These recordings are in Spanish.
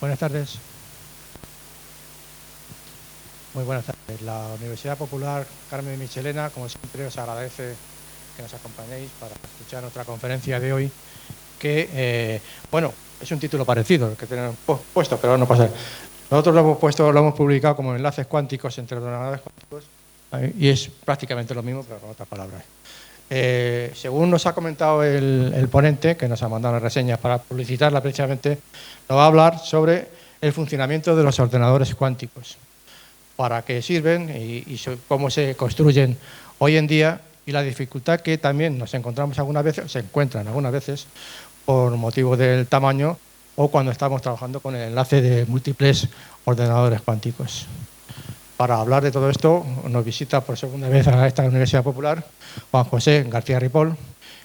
Buenas tardes. Muy buenas tardes. La Universidad Popular Carmen Michelena, como siempre, os agradece que nos acompañéis para escuchar nuestra conferencia de hoy, que, bueno, es un título parecido al que tenemos puesto, pero no pasa. Nosotros lo hemos publicado como enlaces cuánticos entre ordenadores cuánticos y es prácticamente lo mismo, pero con otras palabras. Según nos ha comentado el ponente, que nos ha mandado las reseñas para publicitarla precisamente, nos va a hablar sobre el funcionamiento de los ordenadores cuánticos, para qué sirven y cómo se construyen hoy en día y la dificultad que también nos encontramos algunas veces, se encuentran algunas veces por motivo del tamaño o cuando estamos trabajando con el enlace de múltiples ordenadores cuánticos. Para hablar de todo esto, nos visita por segunda vez a esta Universidad Popular Juan José García Ripoll,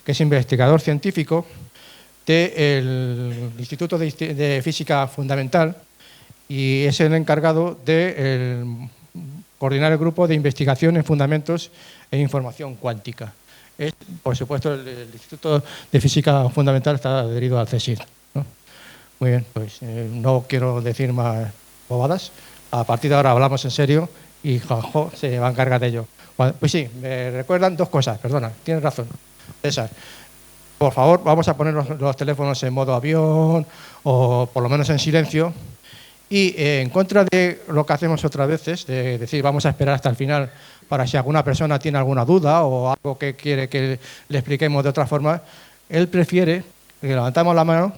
que es investigador científico del Instituto de Física Fundamental y es el encargado de coordinar el grupo de investigación en fundamentos e información cuántica. Por supuesto, el Instituto de Física Fundamental está adherido al CSIC, ¿no? Muy bien, pues no quiero decir más bobadas. A partir de ahora hablamos en serio y Juanjo se va a encargar de ello. Pues sí, me recuerdan dos cosas, perdona, tienes razón, César. Por favor, vamos a poner los teléfonos en modo avión o por lo menos en silencio. Y en contra de lo que hacemos otras veces, de decir vamos a esperar hasta el final para si alguna persona tiene alguna duda o algo que quiere que le expliquemos de otra forma, él prefiere que levantamos la mano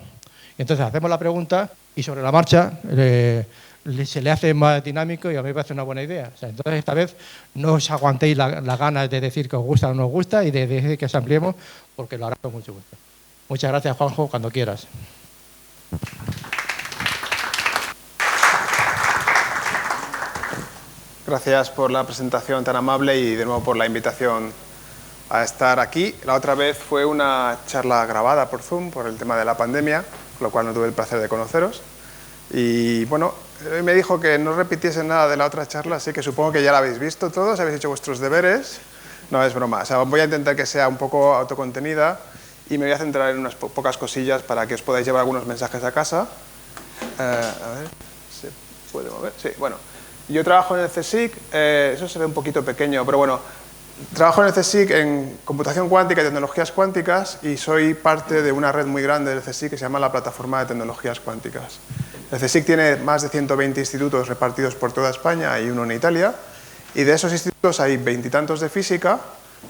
y entonces hacemos la pregunta y sobre la marcha se le hace más dinámico y a mí me parece una buena idea. O sea, entonces esta vez no os aguantéis la ganas de decir que os gusta o no os gusta y de decir que os ampliemos porque lo hará con mucho gusto. Muchas gracias, Juanjo, cuando quieras. Gracias por la presentación tan amable y de nuevo por la invitación a estar aquí. La otra vez fue una charla grabada por Zoom por el tema de la pandemia, con lo cual no tuve el placer de conoceros. Y bueno, me dijo que no repitiese nada de la otra charla, así que supongo que ya la habéis visto todos, habéis hecho vuestros deberes. No, es broma. O sea, voy a intentar que sea un poco autocontenida y me voy a centrar en unas pocas cosillas para que os podáis llevar algunos mensajes a casa. A ver, ¿se puede mover? Sí, bueno. Yo trabajo en el CSIC, eso se ve un poquito pequeño, pero bueno, trabajo en el CSIC en computación cuántica y tecnologías cuánticas y soy parte de una red muy grande del CSIC que se llama la Plataforma de Tecnologías Cuánticas. El CSIC tiene más de 120 institutos repartidos por toda España y uno en Italia, y de esos institutos hay 20 y tantos de física,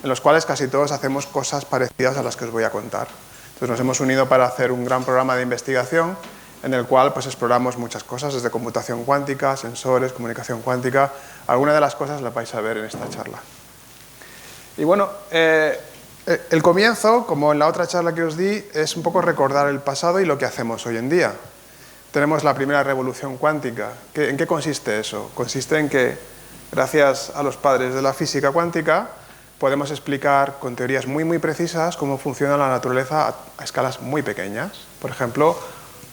en los cuales casi todos hacemos cosas parecidas a las que os voy a contar. Entonces nos hemos unido para hacer un gran programa de investigación en el cual pues, exploramos muchas cosas, desde computación cuántica, sensores, comunicación cuántica. Algunas de las cosas las vais a ver en esta charla. Y bueno, el comienzo, como en la otra charla que os di, es un poco recordar el pasado y lo que hacemos hoy en día. Tenemos la primera revolución cuántica. ¿En qué consiste eso? Consiste en que, gracias a los padres de la física cuántica, podemos explicar con teorías muy precisas cómo funciona la naturaleza a escalas muy pequeñas. Por ejemplo,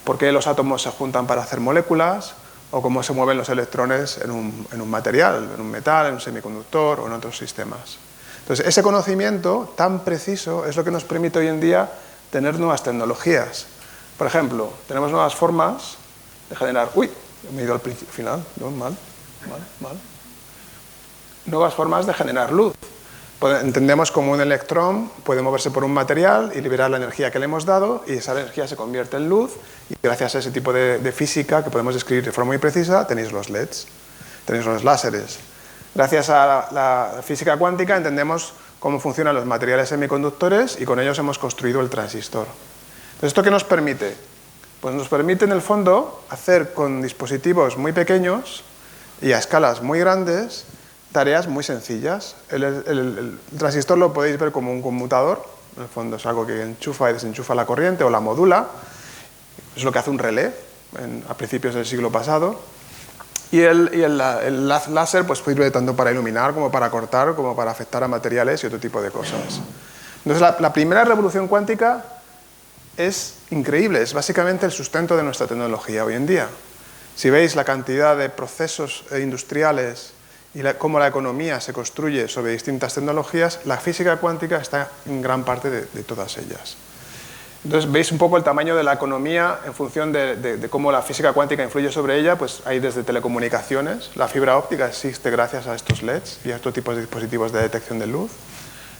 por qué los átomos se juntan para hacer moléculas, o cómo se mueven los electrones en un material, en un metal, en un semiconductor o en otros sistemas. Entonces, ese conocimiento tan preciso es lo que nos permite hoy en día tener nuevas tecnologías. Por ejemplo, tenemos nuevas formas de generar... ¡Uy! Me he ido al final, no, mal. Nuevas formas de generar luz. Entendemos como un electrón puede moverse por un material y liberar la energía que le hemos dado y esa energía se convierte en luz y gracias a ese tipo de física que podemos describir de forma muy precisa tenéis los LEDs, tenéis los láseres. Gracias a la física cuántica entendemos cómo funcionan los materiales semiconductores y con ellos hemos construido el transistor. Entonces, ¿esto qué nos permite? Pues nos permite en el fondo hacer con dispositivos muy pequeños y a escalas muy grandes tareas muy sencillas. El transistor lo podéis ver como un conmutador, en el fondo es algo que enchufa y desenchufa la corriente o la modula, es lo que hace un relé a principios del siglo pasado, y el láser pues sirve tanto para iluminar como para cortar, como para afectar a materiales y otro tipo de cosas. Entonces la primera revolución cuántica es increíble, es básicamente el sustento de nuestra tecnología hoy en día. Si veis la cantidad de procesos industriales y cómo la economía se construye sobre distintas tecnologías, la física cuántica está en gran parte de todas ellas. Entonces, veis un poco el tamaño de la economía en función de cómo la física cuántica influye sobre ella. Pues hay desde telecomunicaciones, la fibra óptica existe gracias a estos LEDs y a estos tipos de dispositivos de detección de luz.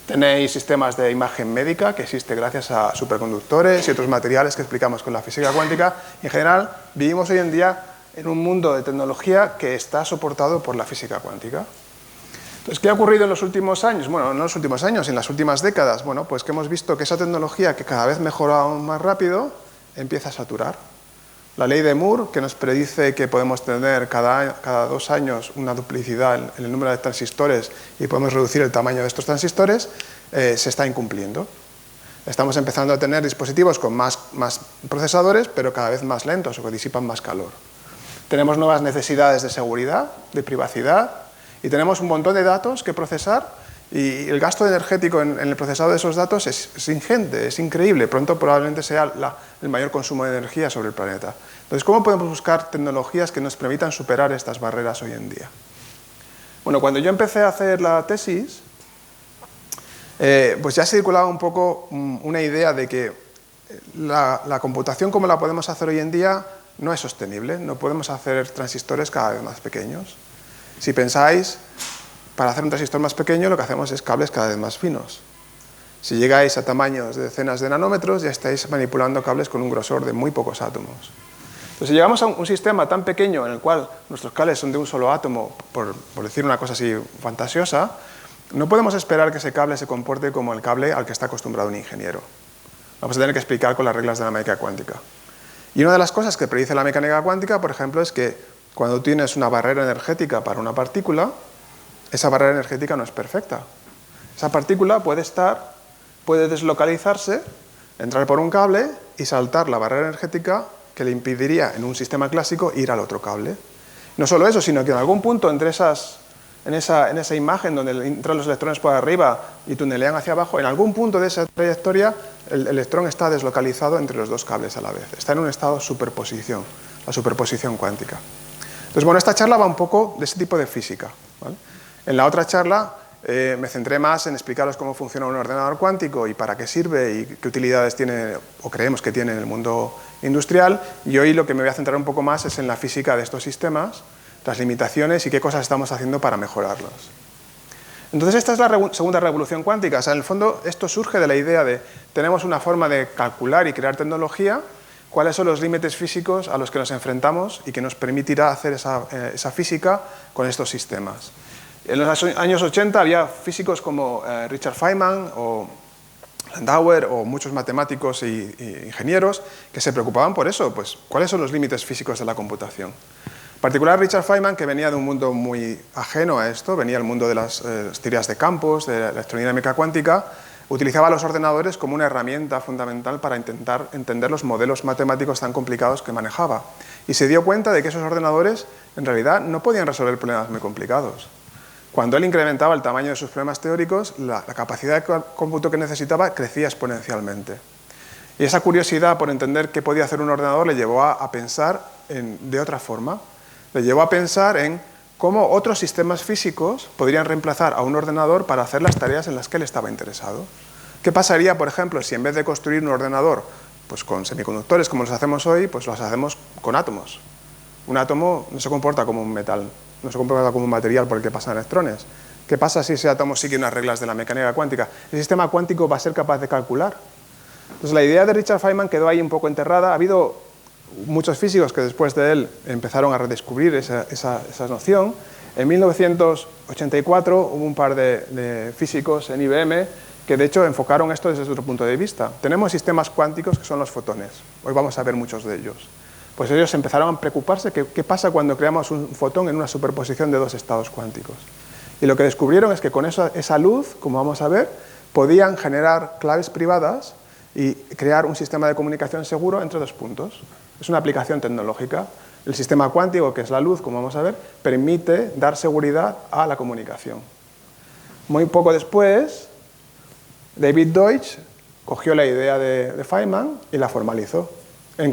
Tenéis sistemas de imagen médica, que existe gracias a superconductores y otros materiales que explicamos con la física cuántica. En general, vivimos hoy en día en un mundo de tecnología que está soportado por la física cuántica. Entonces, ¿qué ha ocurrido en los últimos años? Bueno, no en los últimos años, en las últimas décadas. Bueno, pues que hemos visto que esa tecnología, que cada vez mejora aún más rápido, empieza a saturar. La ley de Moore, que nos predice que podemos tener cada 2 años una duplicidad en el número de transistores y podemos reducir el tamaño de estos transistores, se está incumpliendo. Estamos empezando a tener dispositivos con más procesadores, pero cada vez más lentos o que disipan más calor. Tenemos nuevas necesidades de seguridad, de privacidad, y tenemos un montón de datos que procesar, y el gasto energético en el procesado de esos datos es ingente, es increíble. Pronto probablemente sea el mayor consumo de energía sobre el planeta. Entonces, ¿cómo podemos buscar tecnologías que nos permitan superar estas barreras hoy en día? Bueno, cuando yo empecé a hacer la tesis, pues ya circulaba un poco una idea de que la computación como la podemos hacer hoy en día no es sostenible. No podemos hacer transistores cada vez más pequeños. Si pensáis, para hacer un transistor más pequeño lo que hacemos es cables cada vez más finos. Si llegáis a tamaños de decenas de nanómetros, ya estáis manipulando cables con un grosor de muy pocos átomos. Entonces, si llegamos a un sistema tan pequeño en el cual nuestros cables son de un solo átomo, por decir una cosa así fantasiosa, no podemos esperar que ese cable se comporte como el cable al que está acostumbrado un ingeniero. Vamos a tener que explicar con las reglas de la mecánica cuántica. Y una de las cosas que predice la mecánica cuántica, por ejemplo, es que cuando tienes una barrera energética para una partícula, esa barrera energética no es perfecta. Esa partícula puede deslocalizarse, entrar por un cable y saltar la barrera energética que le impediría en un sistema clásico ir al otro cable. No solo eso, sino que en algún punto en esa imagen donde entran los electrones por arriba y tunelean hacia abajo, en algún punto de esa trayectoria el electrón está deslocalizado entre los dos cables a la vez. Está en un estado de superposición, la superposición cuántica. Entonces, bueno, esta charla va un poco de ese tipo de física, ¿vale? En la otra charla me centré más en explicaros cómo funciona un ordenador cuántico y para qué sirve y qué utilidades tiene o creemos que tiene en el mundo industrial, y hoy lo que me voy a centrar un poco más es en la física de estos sistemas, las limitaciones y qué cosas estamos haciendo para mejorarlos. Entonces, esta es la segunda revolución cuántica. O sea, en el fondo, esto surge de la idea de tenemos una forma de calcular y crear tecnología, cuáles son los límites físicos a los que nos enfrentamos y que nos permitirá hacer esa física con estos sistemas. En los años 80 había físicos como Richard Feynman o Landauer o muchos matemáticos e ingenieros que se preocupaban por eso, pues cuáles son los límites físicos de la computación. En particular Richard Feynman, que venía de un mundo muy ajeno a esto, venía del mundo de las teorías de campos, de la electrodinámica cuántica, utilizaba los ordenadores como una herramienta fundamental para intentar entender los modelos matemáticos tan complicados que manejaba. Y se dio cuenta de que esos ordenadores en realidad no podían resolver problemas muy complicados. Cuando él incrementaba el tamaño de sus problemas teóricos, la capacidad de cómputo que necesitaba crecía exponencialmente. Y esa curiosidad por entender qué podía hacer un ordenador le llevó a pensar de otra forma. Le llevó a pensar en cómo otros sistemas físicos podrían reemplazar a un ordenador para hacer las tareas en las que él estaba interesado. ¿Qué pasaría, por ejemplo, si en vez de construir un ordenador pues con semiconductores como los hacemos hoy, pues los hacemos con átomos? Un átomo no se comporta como un metal, no se comporta como un material por el que pasan electrones. ¿Qué pasa si ese átomo sigue unas reglas de la mecánica cuántica? El sistema cuántico va a ser capaz de calcular. Entonces la idea de Richard Feynman quedó ahí un poco enterrada. Ha habido muchos físicos que después de él empezaron a redescubrir esa noción. En 1984 hubo un par de físicos en IBM que de hecho enfocaron esto desde otro punto de vista. Tenemos sistemas cuánticos que son los fotones. Hoy vamos a ver muchos de ellos. Pues ellos empezaron a preocuparse qué pasa cuando creamos un fotón en una superposición de dos estados cuánticos. Y lo que descubrieron es que con esa luz, como vamos a ver, podían generar claves privadas y crear un sistema de comunicación seguro entre dos puntos. Es una aplicación tecnológica. El sistema cuántico, que es la luz, como vamos a ver, permite dar seguridad a la comunicación. Muy poco después, David Deutsch cogió la idea de Feynman y la formalizó. En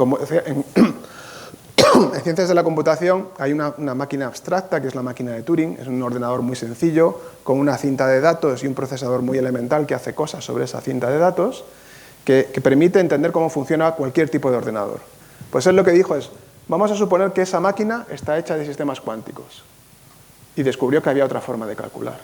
ciencias de la computación hay una máquina abstracta, que es la máquina de Turing. Es un ordenador muy sencillo, con una cinta de datos y un procesador muy elemental que hace cosas sobre esa cinta de datos, que permite entender cómo funciona cualquier tipo de ordenador. Pues él lo que dijo es, vamos a suponer que esa máquina está hecha de sistemas cuánticos. Y descubrió que había otra forma de calcular.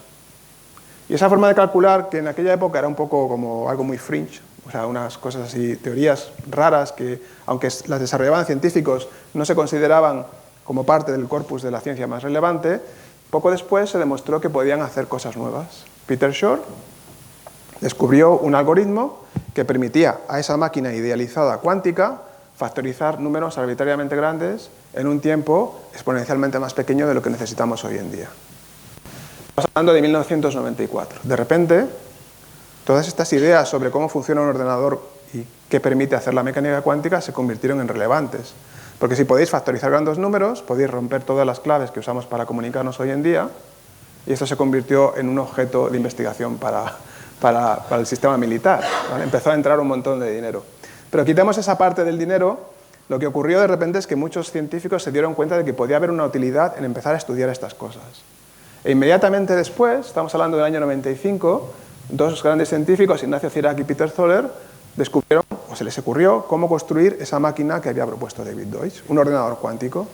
Y esa forma de calcular, que en aquella época era un poco como algo muy fringe, o sea, unas cosas así, teorías raras que, aunque las desarrollaban científicos, no se consideraban como parte del corpus de la ciencia más relevante, poco después se demostró que podían hacer cosas nuevas. Peter Shor descubrió un algoritmo que permitía a esa máquina idealizada cuántica factorizar números arbitrariamente grandes en un tiempo exponencialmente más pequeño de lo que necesitamos hoy en día. Estamos hablando de 1994. De repente, todas estas ideas sobre cómo funciona un ordenador y qué permite hacer la mecánica cuántica se convirtieron en relevantes. Porque si podéis factorizar grandes números, podéis romper todas las claves que usamos para comunicarnos hoy en día, y esto se convirtió en un objeto de investigación para el sistema militar, ¿vale? Empezó a entrar un montón de dinero. Pero quitemos esa parte del dinero, lo que ocurrió de repente es que muchos científicos se dieron cuenta de que podía haber una utilidad en empezar a estudiar estas cosas. E inmediatamente después, estamos hablando del año 95, dos grandes científicos, Ignacio Cirac y Peter Zoller, descubrieron, o se les ocurrió, cómo construir esa máquina que había propuesto David Deutsch, un ordenador cuántico.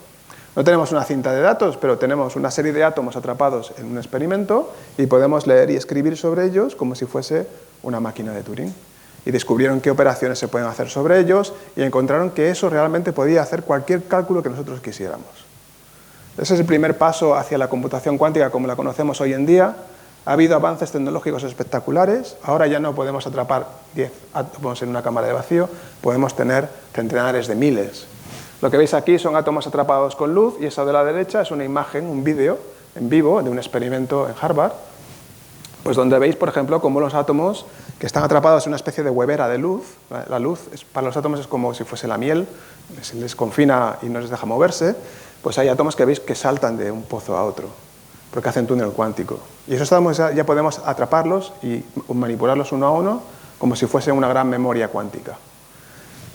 No tenemos una cinta de datos, pero tenemos una serie de átomos atrapados en un experimento y podemos leer y escribir sobre ellos como si fuese una máquina de Turing. Y descubrieron qué operaciones se pueden hacer sobre ellos y encontraron que eso realmente podía hacer cualquier cálculo que nosotros quisiéramos. Ese es el primer paso hacia la computación cuántica como la conocemos hoy en día. Ha habido avances tecnológicos espectaculares. Ahora ya no podemos atrapar 10 átomos en una cámara de vacío, podemos tener centenares de miles. Lo que veis aquí son átomos atrapados con luz y esa de la derecha es una imagen, un vídeo en vivo de un experimento en Harvard, pues donde veis, por ejemplo, cómo los átomos que están atrapados en una especie de huevera de luz, la luz para los átomos es como si fuese la miel, se les confina y no les deja moverse, pues hay átomos que veis que saltan de un pozo a otro, porque hacen túnel cuántico. Y esos átomos ya podemos atraparlos y manipularlos uno a uno como si fuese una gran memoria cuántica.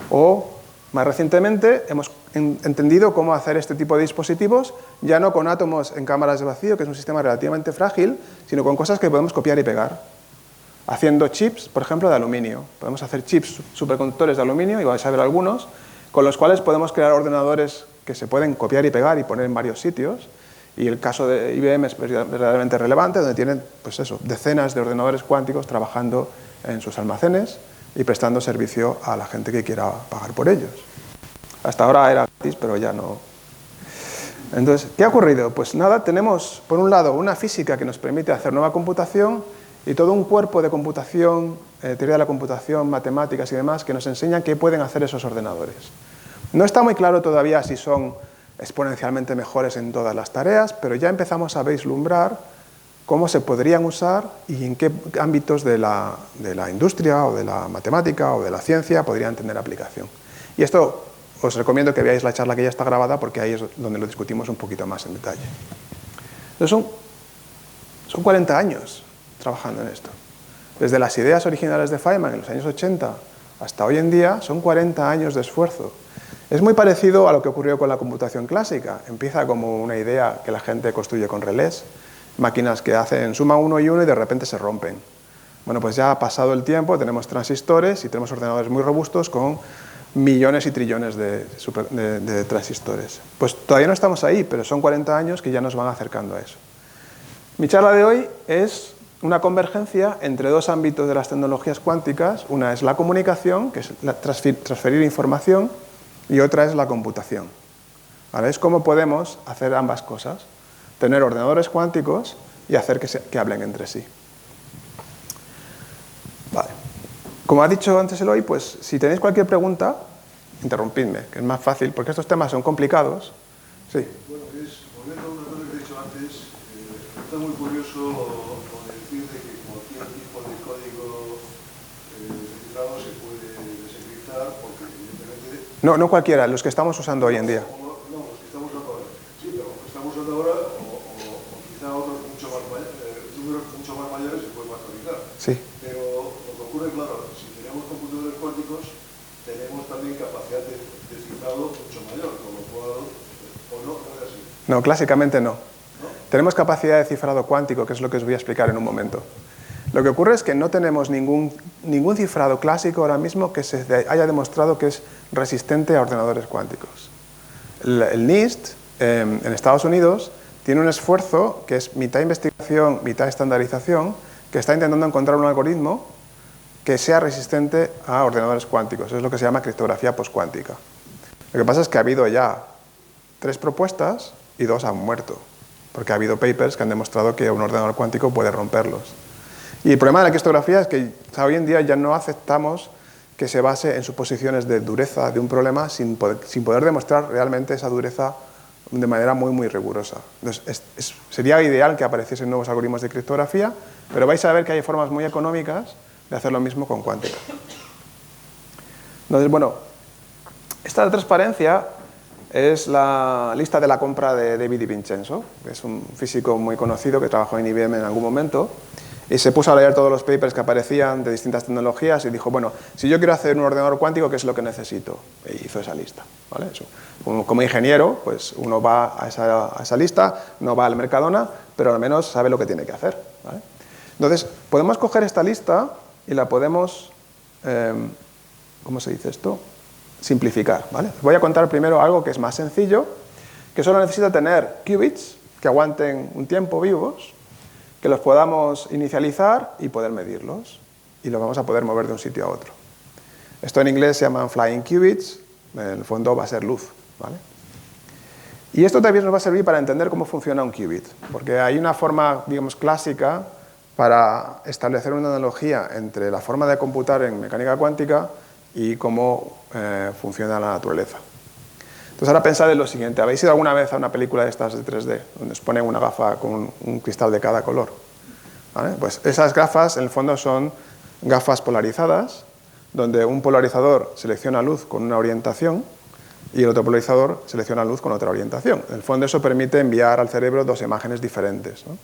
O, más recientemente, hemos entendido cómo hacer este tipo de dispositivos, ya no con átomos en cámaras de vacío, que es un sistema relativamente frágil, sino con cosas que podemos copiar y pegar. Haciendo chips, por ejemplo, de aluminio. Podemos hacer chips superconductores de aluminio, y vais a ver algunos, con los cuales podemos crear ordenadores que se pueden copiar y pegar y poner en varios sitios. Y el caso de IBM es verdaderamente relevante, donde tienen pues eso, decenas de ordenadores cuánticos trabajando en sus almacenes y prestando servicio a la gente que quiera pagar por ellos. Hasta ahora era gratis, pero ya no. Entonces, ¿qué ha ocurrido? Pues nada, tenemos por un lado una física que nos permite hacer nueva computación y todo un cuerpo de computación, teoría de la computación, matemáticas y demás, que nos enseñan qué pueden hacer esos ordenadores. No está muy claro todavía si son exponencialmente mejores en todas las tareas, pero ya empezamos a vislumbrar cómo se podrían usar y en qué ámbitos de la industria o de la matemática o de la ciencia podrían tener aplicación. Y esto os recomiendo que veáis la charla que ya está grabada porque ahí es donde lo discutimos un poquito más en detalle. Entonces son 40 años trabajando en esto. Desde las ideas originales de Feynman en los años 80 hasta hoy en día son 40 años de esfuerzo. Es muy parecido a lo que ocurrió con la computación clásica. Empieza como una idea que la gente construye con relés, máquinas que hacen suma 1 y 1 y de repente se rompen. Bueno, pues ya ha pasado el tiempo, tenemos transistores y tenemos ordenadores muy robustos con millones y trillones de transistores. Pues todavía no estamos ahí, pero son 40 años que ya nos van acercando a eso. Mi charla de hoy es una convergencia entre dos ámbitos de las tecnologías cuánticas. Una es la comunicación, que es transferir información, y otra es la computación. ¿Vale? Es cómo podemos hacer ambas cosas, tener ordenadores cuánticos y hacer que hablen entre sí. Vale. Como ha dicho antes Eloy, pues si tenéis cualquier pregunta, interrumpidme, que es más fácil, porque estos temas son complicados. Sí. Bueno, volviendo a una cosa que he dicho antes, está muy curioso lo de decir de que cualquier tipo de código cifrado se puede desencriptar, porque evidentemente... No cualquiera, los que estamos usando hoy en día. No, los que estamos usando ahora. Sí, pero los que estamos usando ahora, o quizá otros números mucho más mayores se pueden factorizar. Sí. Pero lo que ocurre, claro, si tenemos computadores cuánticos, tenemos también capacidad de cifrado mucho mayor, con lo cual, o no es así. No, clásicamente no. ¿No? Tenemos capacidad de cifrado cuántico, que es lo que os voy a explicar en un momento. Lo que ocurre es que no tenemos ningún cifrado clásico ahora mismo que se haya demostrado que es resistente a ordenadores cuánticos. El NIST en Estados Unidos tiene un esfuerzo que es mitad investigación, mitad estandarización, que está intentando encontrar un algoritmo que sea resistente a ordenadores cuánticos. Es lo que se llama criptografía postcuántica. Lo que pasa es que ha habido ya 3 propuestas y 2 han muerto, porque ha habido papers que han demostrado que un ordenador cuántico puede romperlos. Y el problema de la criptografía es que hoy en día ya no aceptamos que se base en suposiciones de dureza de un problema sin poder demostrar realmente esa dureza de manera muy, muy rigurosa. Entonces, sería ideal que apareciesen nuevos algoritmos de criptografía, pero vais a ver que hay formas muy económicas de hacer lo mismo con cuántica. Entonces, bueno, esta transparencia es la lista de la compra de David DiVincenzo, que es un físico muy conocido que trabajó en IBM en algún momento, y se puso a leer todos los papers que aparecían de distintas tecnologías y dijo, bueno, si yo quiero hacer un ordenador cuántico, ¿qué es lo que necesito? Y hizo esa lista, ¿vale? Eso. Como ingeniero, pues uno va a esa lista, no va al Mercadona, pero al menos sabe lo que tiene que hacer, ¿vale? Entonces, podemos coger esta lista y la podemos, ¿cómo se dice esto? Simplificar, ¿vale? Os voy a contar primero algo que es más sencillo, que solo necesita tener qubits que aguanten un tiempo vivos, que los podamos inicializar y poder medirlos, y los vamos a poder mover de un sitio a otro. Esto en inglés se llaman flying qubits, en el fondo va a ser luz, ¿vale? Y esto también nos va a servir para entender cómo funciona un qubit, porque hay una forma, digamos, clásica para establecer una analogía entre la forma de computar en mecánica cuántica y cómo funciona la naturaleza. Entonces ahora pensad en lo siguiente, ¿habéis ido alguna vez a una película de estas de 3D, donde os ponen una gafa con un cristal de cada color? ¿Vale? Pues esas gafas en el fondo son gafas polarizadas, donde un polarizador selecciona luz con una orientación y el otro polarizador selecciona luz con otra orientación. En el fondo eso permite enviar al cerebro 2 imágenes diferentes, ¿no?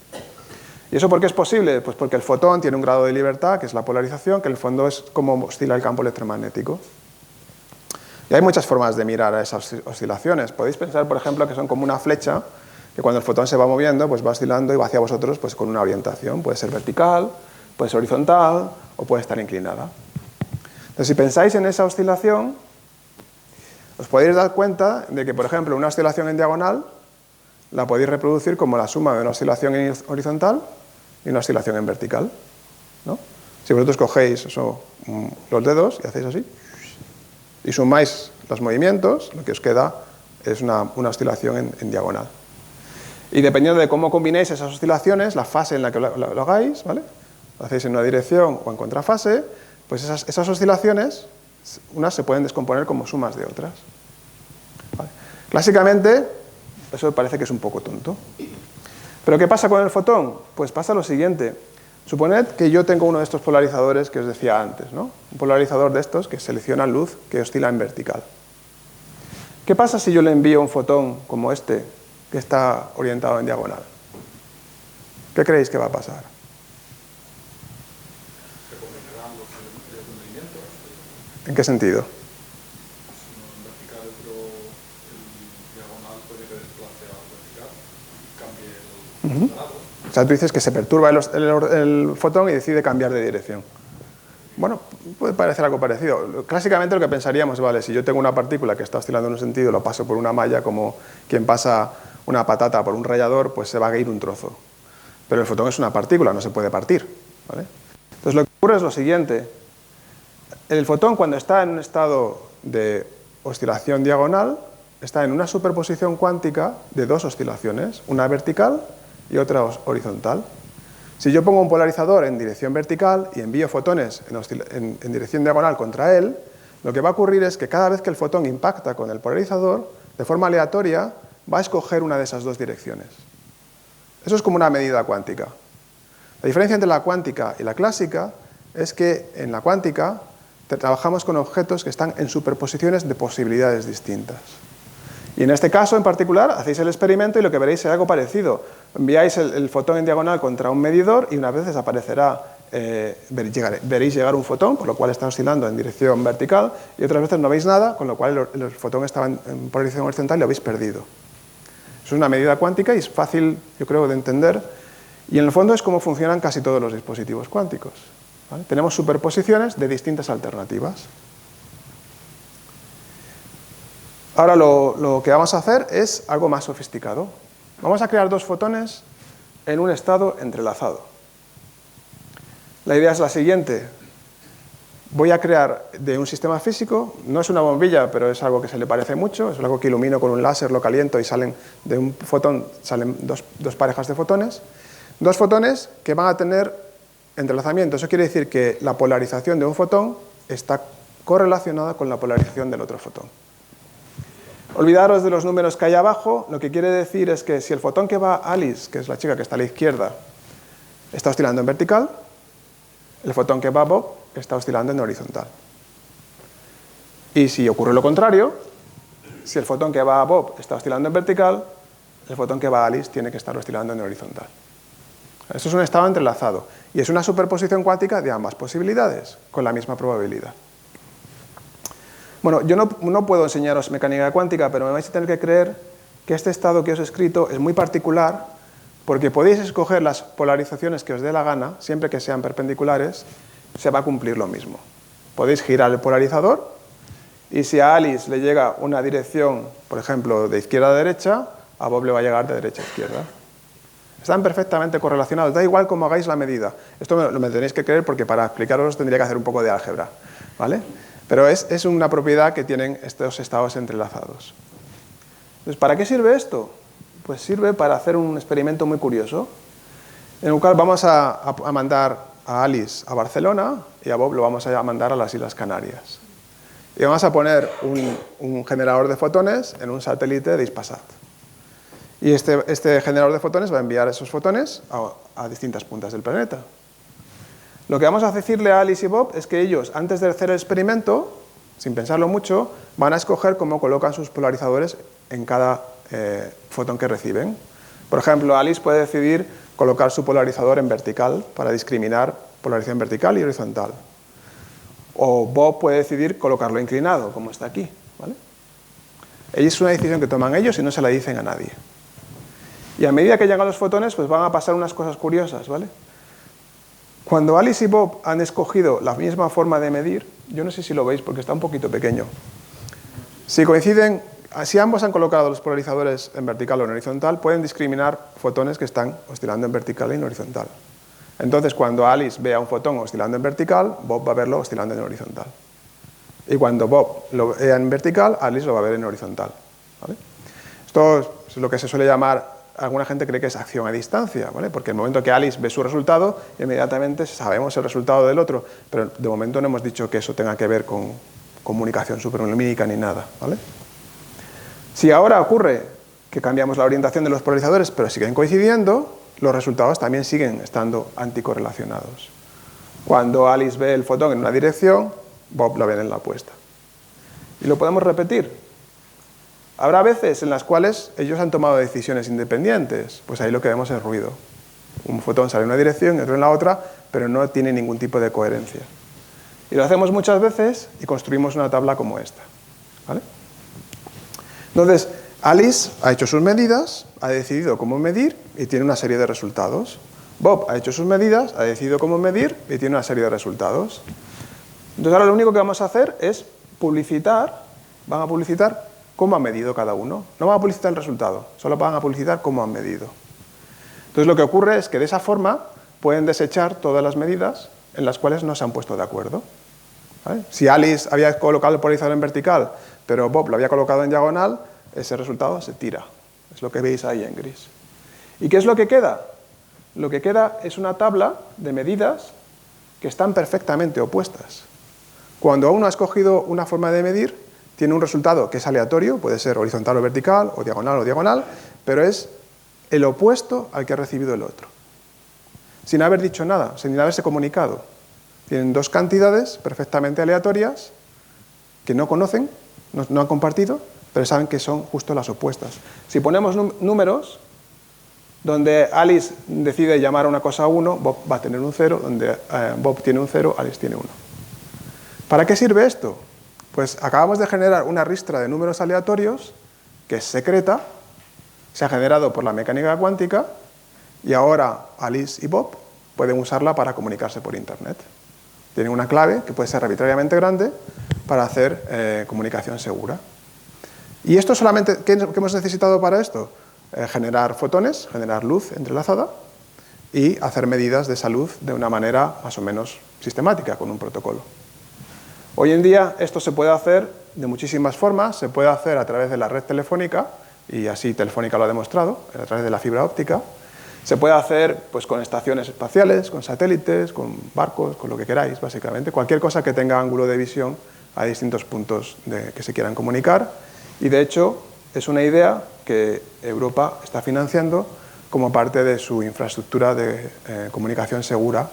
¿Y eso por qué es posible? Pues porque el fotón tiene un grado de libertad, que es la polarización, que en el fondo es como oscila el campo electromagnético. Y hay muchas formas de mirar a esas oscilaciones. Podéis pensar, por ejemplo, que son como una flecha, que cuando el fotón se va moviendo, pues va oscilando y va hacia vosotros pues, con una orientación. Puede ser vertical, puede ser horizontal o puede estar inclinada. Entonces, si pensáis en esa oscilación, os podéis dar cuenta de que, por ejemplo, una oscilación en diagonal la podéis reproducir como la suma de una oscilación en horizontal y una oscilación en vertical, ¿no? Si vosotros cogéis los dedos y hacéis así, y sumáis los movimientos, lo que os queda es una oscilación en diagonal. Y dependiendo de cómo combinéis esas oscilaciones, la fase en la que lo hagáis, ¿vale? Lo hacéis en una dirección o en contrafase, pues esas oscilaciones, unas se pueden descomponer como sumas de otras. ¿Vale? Clásicamente, eso parece que es un poco tonto. ¿Pero qué pasa con el fotón? Pues pasa lo siguiente. Suponed que yo tengo uno de estos polarizadores que os decía antes, ¿no? Un polarizador de estos que selecciona luz que oscila en vertical. ¿Qué pasa si yo le envío un fotón como este, que está orientado en diagonal? ¿Qué creéis que va a pasar? Se combinarán los movimientos. ¿En qué sentido? Si uno en vertical, pero el diagonal puede que desplace al vertical y cambie el lado. O sea, tú dices que se perturba el fotón y decide cambiar de dirección. Bueno, puede parecer algo parecido. Clásicamente lo que pensaríamos, vale, si yo tengo una partícula que está oscilando en un sentido, lo paso por una malla, como quien pasa una patata por un rallador, pues se va a ir un trozo. Pero el fotón es una partícula, no se puede partir, ¿vale? Entonces lo que ocurre es lo siguiente. El fotón, cuando está en un estado de oscilación diagonal, está en una superposición cuántica de 2 oscilaciones, una vertical y otra horizontal. Si yo pongo un polarizador en dirección vertical y envío fotones en dirección diagonal contra él, lo que va a ocurrir es que cada vez que el fotón impacta con el polarizador, de forma aleatoria, va a escoger una de esas 2 direcciones. Eso es como una medida cuántica. La diferencia entre la cuántica y la clásica es que en la cuántica trabajamos con objetos que están en superposiciones de posibilidades distintas. Y en este caso en particular hacéis el experimento y lo que veréis será algo parecido. Enviáis el fotón en diagonal contra un medidor y unas veces aparecerá, veréis llegar un fotón, por lo cual está oscilando en dirección vertical, y otras veces no veis nada, con lo cual el fotón estaba en polarización horizontal y lo habéis perdido. Es una medida cuántica y es fácil, yo creo, de entender. Y en el fondo es como funcionan casi todos los dispositivos cuánticos, ¿vale? Tenemos superposiciones de distintas alternativas. Ahora lo que vamos a hacer es algo más sofisticado. Vamos a crear dos fotones en un estado entrelazado. La idea es la siguiente. Voy a crear de un sistema físico, no es una bombilla, pero es algo que se le parece mucho, es algo que ilumino con un láser, lo caliento y salen de un fotón, salen dos parejas de fotones. Dos fotones que van a tener entrelazamiento. Eso quiere decir que la polarización de un fotón está correlacionada con la polarización del otro fotón. Olvidaros de los números que hay abajo, lo que quiere decir es que si el fotón que va a Alice, que es la chica que está a la izquierda, está oscilando en vertical, el fotón que va a Bob está oscilando en horizontal. Y si ocurre lo contrario, si el fotón que va a Bob está oscilando en vertical, el fotón que va a Alice tiene que estar oscilando en horizontal. Esto es un estado entrelazado y es una superposición cuántica de ambas posibilidades, con la misma probabilidad. Bueno, yo no puedo enseñaros mecánica cuántica, pero me vais a tener que creer que este estado que os he escrito es muy particular porque podéis escoger las polarizaciones que os dé la gana, siempre que sean perpendiculares, se va a cumplir lo mismo. Podéis girar el polarizador y si a Alice le llega una dirección, por ejemplo, de izquierda a derecha, a Bob le va a llegar de derecha a izquierda. Están perfectamente correlacionados, da igual cómo hagáis la medida. Esto me tenéis que creer porque para explicaros tendría que hacer un poco de álgebra, ¿vale? Pero es una propiedad que tienen estos estados entrelazados. Entonces, ¿para qué sirve esto? Pues sirve para hacer un experimento muy curioso, en el cual vamos a mandar a Alice a Barcelona y a Bob lo vamos a mandar a las Islas Canarias. Y vamos a poner un generador de fotones en un satélite de Hispasat. Y este generador de fotones va a enviar esos fotones a distintas puntas del planeta. Lo que vamos a decirle a Alice y Bob es que ellos, antes de hacer el experimento, sin pensarlo mucho, van a escoger cómo colocan sus polarizadores en cada fotón que reciben. Por ejemplo, Alice puede decidir colocar su polarizador en vertical para discriminar polarización vertical y horizontal. O Bob puede decidir colocarlo inclinado, como está aquí, ¿vale? Es una decisión que toman ellos y no se la dicen a nadie. Y a medida que llegan los fotones, pues van a pasar unas cosas curiosas, ¿vale? Cuando Alice y Bob han escogido la misma forma de medir, yo no sé si lo veis porque está un poquito pequeño. Si coinciden, si ambos han colocado los polarizadores en vertical o en horizontal, pueden discriminar fotones que están oscilando en vertical y en horizontal. Entonces, cuando Alice vea un fotón oscilando en vertical, Bob va a verlo oscilando en horizontal. Y cuando Bob lo vea en vertical, Alice lo va a ver en horizontal, ¿vale? Esto es lo que se suele llamar, alguna gente cree que es acción a distancia, ¿vale? Porque en el momento que Alice ve su resultado, inmediatamente sabemos el resultado del otro, pero de momento no hemos dicho que eso tenga que ver con comunicación superlumínica ni nada, ¿vale? Si ahora ocurre que cambiamos la orientación de los polarizadores, pero siguen coincidiendo, los resultados también siguen estando anticorrelacionados. Cuando Alice ve el fotón en una dirección, Bob lo ve en la opuesta. Y lo podemos repetir. Habrá veces en las cuales ellos han tomado decisiones independientes, pues ahí lo que vemos es ruido. Un fotón sale en una dirección y otro en la otra, pero no tiene ningún tipo de coherencia. Y lo hacemos muchas veces y construimos una tabla como esta, ¿vale? Entonces, Alice ha hecho sus medidas, ha decidido cómo medir y tiene una serie de resultados. Bob ha hecho sus medidas, ha decidido cómo medir y tiene una serie de resultados. Entonces ahora lo único que vamos a hacer es publicitar, van a publicitar cómo han medido cada uno. No van a publicitar el resultado, solo van a publicitar cómo han medido. Entonces lo que ocurre es que de esa forma pueden desechar todas las medidas en las cuales no se han puesto de acuerdo, ¿vale? Si Alice había colocado el polarizador en vertical, pero Bob lo había colocado en diagonal, ese resultado se tira. Es lo que veis ahí en gris. ¿Y qué es lo que queda? Lo que queda es una tabla de medidas que están perfectamente opuestas. Cuando uno ha escogido una forma de medir, tiene un resultado que es aleatorio, puede ser horizontal o vertical, o diagonal, pero es el opuesto al que ha recibido el otro. Sin haber dicho nada, sin haberse comunicado. Tienen dos cantidades perfectamente aleatorias que no conocen, no han compartido, pero saben que son justo las opuestas. Si ponemos números, donde Alice decide llamar a una cosa 1, Bob va a tener un 0, donde Bob tiene un 0, Alice tiene 1. ¿Para qué sirve esto? Pues acabamos de generar una ristra de números aleatorios, que es secreta, se ha generado por la mecánica cuántica, y ahora Alice y Bob pueden usarla para comunicarse por Internet. Tienen una clave que puede ser arbitrariamente grande para hacer comunicación segura. ¿Y esto solamente, qué hemos necesitado para esto? Generar fotones, generar luz entrelazada y hacer medidas de esa luz de una manera más o menos sistemática con un protocolo. Hoy en día esto se puede hacer de muchísimas formas. Se puede hacer a través de la red telefónica, y así Telefónica lo ha demostrado, a través de la fibra óptica. Se puede hacer pues, con estaciones espaciales, con satélites, con barcos, con lo que queráis, básicamente. Cualquier cosa que tenga ángulo de visión a distintos puntos que se quieran comunicar. Y de hecho es una idea que Europa está financiando como parte de su infraestructura de comunicación segura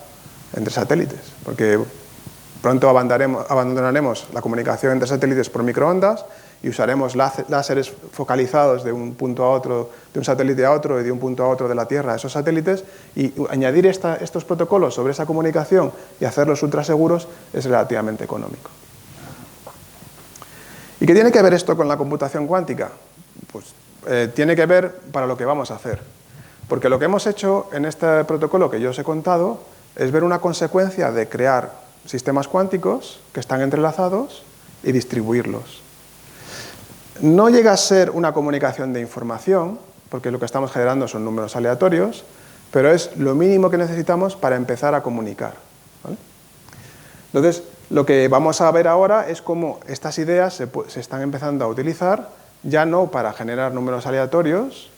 entre satélites. Porque pronto abandonaremos la comunicación entre satélites por microondas y usaremos láseres focalizados de un punto a otro, de un satélite a otro y de un punto a otro de la Tierra a esos satélites, y añadir estos protocolos sobre esa comunicación y hacerlos ultraseguros es relativamente económico. ¿Y qué tiene que ver esto con la computación cuántica? Pues tiene que ver para lo que vamos a hacer. Porque lo que hemos hecho en este protocolo que yo os he contado es ver una consecuencia de crear sistemas cuánticos que están entrelazados y distribuirlos. No llega a ser una comunicación de información, porque lo que estamos generando son números aleatorios, pero es lo mínimo que necesitamos para empezar a comunicar, ¿vale? Entonces, lo que vamos a ver ahora es cómo estas ideas se están empezando a utilizar, ya no para generar números aleatorios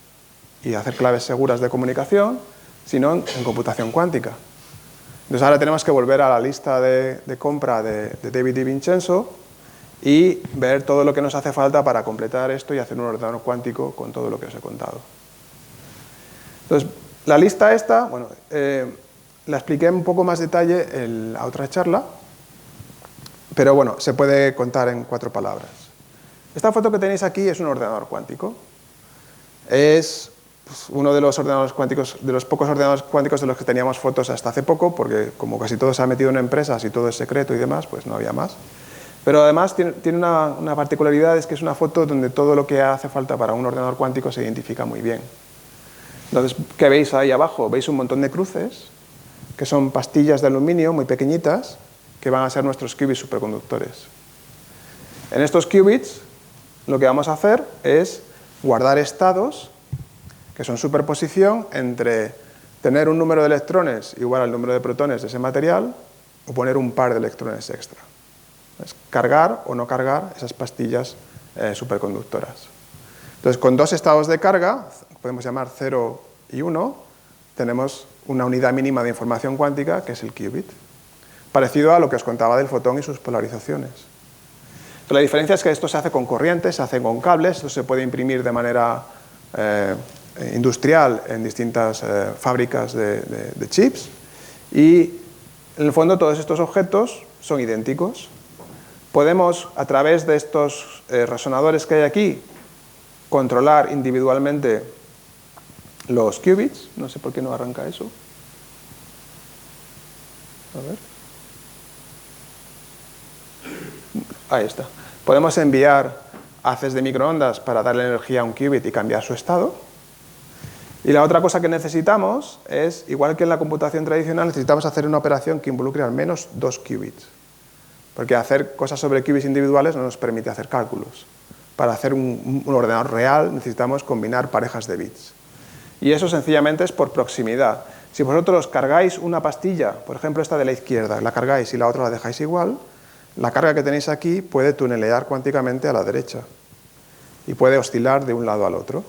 y hacer claves seguras de comunicación, sino en computación cuántica. Entonces ahora tenemos que volver a la lista de compra de David DiVincenzo y ver todo lo que nos hace falta para completar esto y hacer un ordenador cuántico con todo lo que os he contado. Entonces, la lista esta, bueno, la expliqué en un poco más detalle en la otra charla, pero bueno, se puede contar en 4 palabras. Esta foto que tenéis aquí es un ordenador cuántico. Es uno de los ordenadores cuánticos, de los pocos ordenadores cuánticos de los que teníamos fotos hasta hace poco, porque como casi todo se ha metido en empresas y todo es secreto y demás, pues no había más. Pero además tiene una particularidad, es que es una foto donde todo lo que hace falta para un ordenador cuántico se identifica muy bien. Entonces, ¿qué veis ahí abajo? Veis un montón de cruces, que son pastillas de aluminio muy pequeñitas, que van a ser nuestros qubits superconductores. En estos qubits, lo que vamos a hacer es guardar estados, que son superposición entre tener un número de electrones igual al número de protones de ese material, o poner un par de electrones extra. Es cargar o no cargar esas pastillas superconductoras. Entonces, con 2 estados de carga, podemos llamar 0 y 1, tenemos una unidad mínima de información cuántica, que es el qubit. Parecido a lo que os contaba del fotón y sus polarizaciones. Pero la diferencia es que esto se hace con corrientes, se hace con cables, esto se puede imprimir de manera industrial en distintas fábricas de chips, y en el fondo todos estos objetos son idénticos. Podemos, a través de estos resonadores que hay aquí, controlar individualmente los qubits. No sé por qué no arranca eso. A ver. Ahí está. Podemos enviar haces de microondas para darle energía a un qubit y cambiar su estado. Y la otra cosa que necesitamos es, igual que en la computación tradicional, necesitamos hacer una operación que involucre al menos 2 qubits. Porque hacer cosas sobre qubits individuales no nos permite hacer cálculos. Para hacer un ordenador real necesitamos combinar parejas de bits. Y eso sencillamente es por proximidad. Si vosotros cargáis una pastilla, por ejemplo esta de la izquierda, la cargáis y la otra la dejáis igual, la carga que tenéis aquí puede tunelear cuánticamente a la derecha y puede oscilar de un lado al otro.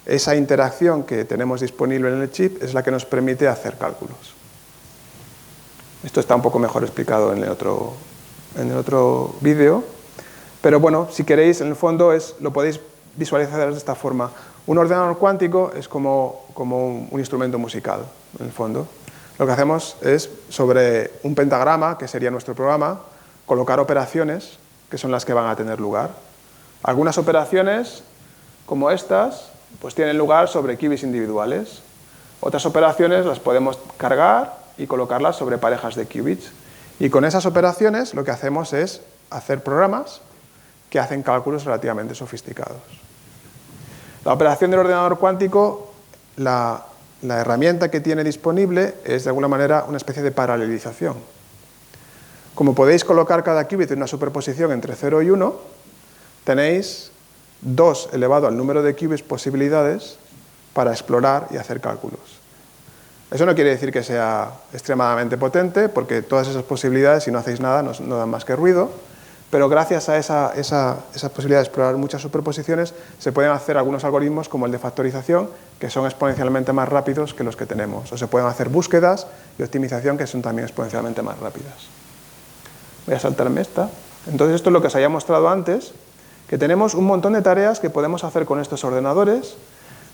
Esa interacción que tenemos disponible en el chip es la que nos permite hacer cálculos. Esto está un poco mejor explicado en el otro vídeo, pero bueno, si queréis, en el fondo lo podéis visualizar de esta forma. Un ordenador cuántico es como un instrumento musical, en el fondo. Lo que hacemos es, sobre un pentagrama, que sería nuestro programa, colocar operaciones que son las que van a tener lugar. Algunas operaciones, como estas, pues tienen lugar sobre qubits individuales. Otras operaciones las podemos cargar y colocarlas sobre parejas de qubits. Y con esas operaciones lo que hacemos es hacer programas que hacen cálculos relativamente sofisticados. La operación del ordenador cuántico la la herramienta que tiene disponible es de alguna manera una especie de paralelización. Como podéis colocar cada qubit en una superposición entre 0 y 1, tenéis 2 elevado al número de qubits posibilidades para explorar y hacer cálculos. Eso no quiere decir que sea extremadamente potente, porque todas esas posibilidades, si no hacéis nada, no dan más que ruido, pero gracias a esa posibilidad de explorar muchas superposiciones, se pueden hacer algunos algoritmos como el de factorización, que son exponencialmente más rápidos que los que tenemos. O se pueden hacer búsquedas y optimización, que son también exponencialmente más rápidas. Voy a saltarme esta. Entonces, esto es lo que os había mostrado antes, que tenemos un montón de tareas que podemos hacer con estos ordenadores.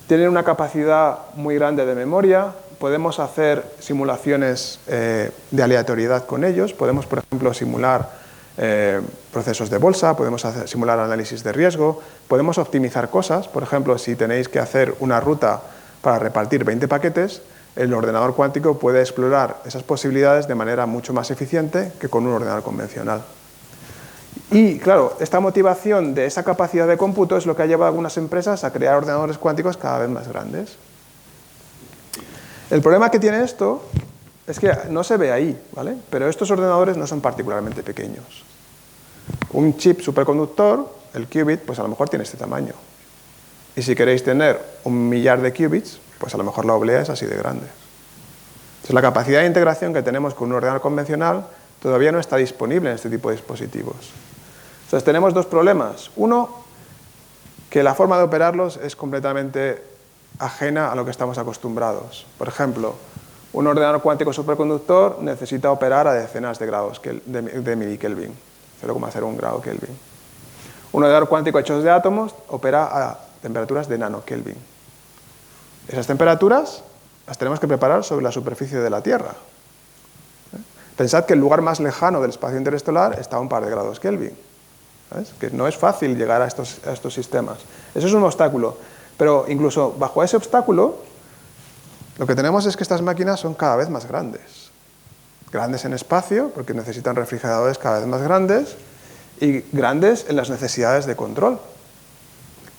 Tienen una capacidad muy grande de memoria, podemos hacer simulaciones de aleatoriedad con ellos, podemos, por ejemplo, simular procesos de bolsa, podemos simular análisis de riesgo, podemos optimizar cosas. Por ejemplo, si tenéis que hacer una ruta para repartir 20 paquetes, el ordenador cuántico puede explorar esas posibilidades de manera mucho más eficiente que con un ordenador convencional. Y, claro, esta motivación de esa capacidad de cómputo es lo que ha llevado a algunas empresas a crear ordenadores cuánticos cada vez más grandes. El problema que tiene esto es que no se ve ahí, ¿vale? Pero estos ordenadores no son particularmente pequeños. Un chip superconductor, el qubit, pues a lo mejor tiene este tamaño. Y si queréis tener 1.000.000 de qubits, pues a lo mejor la oblea es así de grande. Entonces, la capacidad de integración que tenemos con un ordenador convencional todavía no está disponible en este tipo de dispositivos. Entonces, tenemos dos problemas. Uno, que la forma de operarlos es completamente ajena a lo que estamos acostumbrados. Por ejemplo, un ordenador cuántico superconductor necesita operar a decenas de grados de milikelvin, 0,01 grado Kelvin. Un ordenador cuántico hecho de átomos opera a temperaturas de nanokelvin. Esas temperaturas las tenemos que preparar sobre la superficie de la Tierra. Pensad que el lugar más lejano del espacio interestelar está a un par de grados Kelvin. ¿Sabes? Que no es fácil llegar a estos sistemas. Eso es un obstáculo. Pero incluso bajo ese obstáculo, lo que tenemos es que estas máquinas son cada vez más grandes. Grandes en espacio, porque necesitan refrigeradores cada vez más grandes, y grandes en las necesidades de control.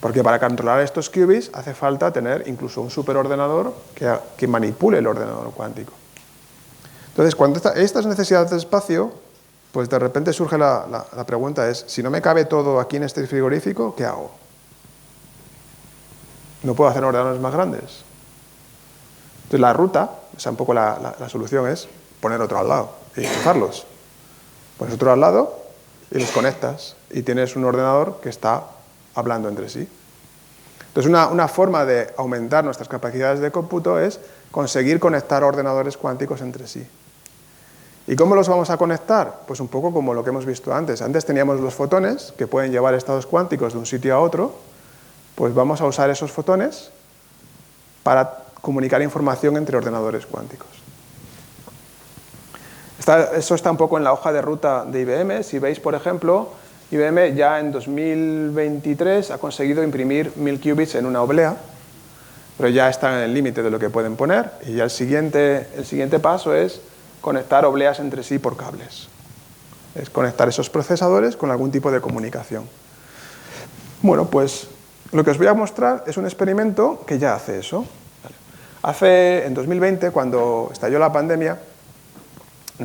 Porque para controlar estos qubits hace falta tener incluso un superordenador que manipule el ordenador cuántico. Entonces, cuando estas necesidades de espacio, pues de repente surge la pregunta es, si no me cabe todo aquí en este frigorífico, ¿qué hago? ¿No puedo hacer ordenadores más grandes? Entonces la ruta, o sea, un poco la solución es poner otro al lado y enchufarlos. Pones otro al lado y los conectas y tienes un ordenador que está hablando entre sí. Entonces una forma de aumentar nuestras capacidades de cómputo es conseguir conectar ordenadores cuánticos entre sí. ¿Y cómo los vamos a conectar? Pues un poco como lo que hemos visto antes. Antes teníamos los fotones que pueden llevar estados cuánticos de un sitio a otro. Pues vamos a usar esos fotones para comunicar información entre ordenadores cuánticos. Eso está un poco en la hoja de ruta de IBM. Si veis, por ejemplo, IBM ya en 2023 ha conseguido imprimir 1000 qubits en una oblea, pero ya están en el límite de lo que pueden poner, y ya el siguiente paso es conectar obleas entre sí por cables. Es conectar esos procesadores con algún tipo de comunicación. Bueno, pues lo que os voy a mostrar es un experimento que ya hace eso. En 2020, cuando estalló la pandemia,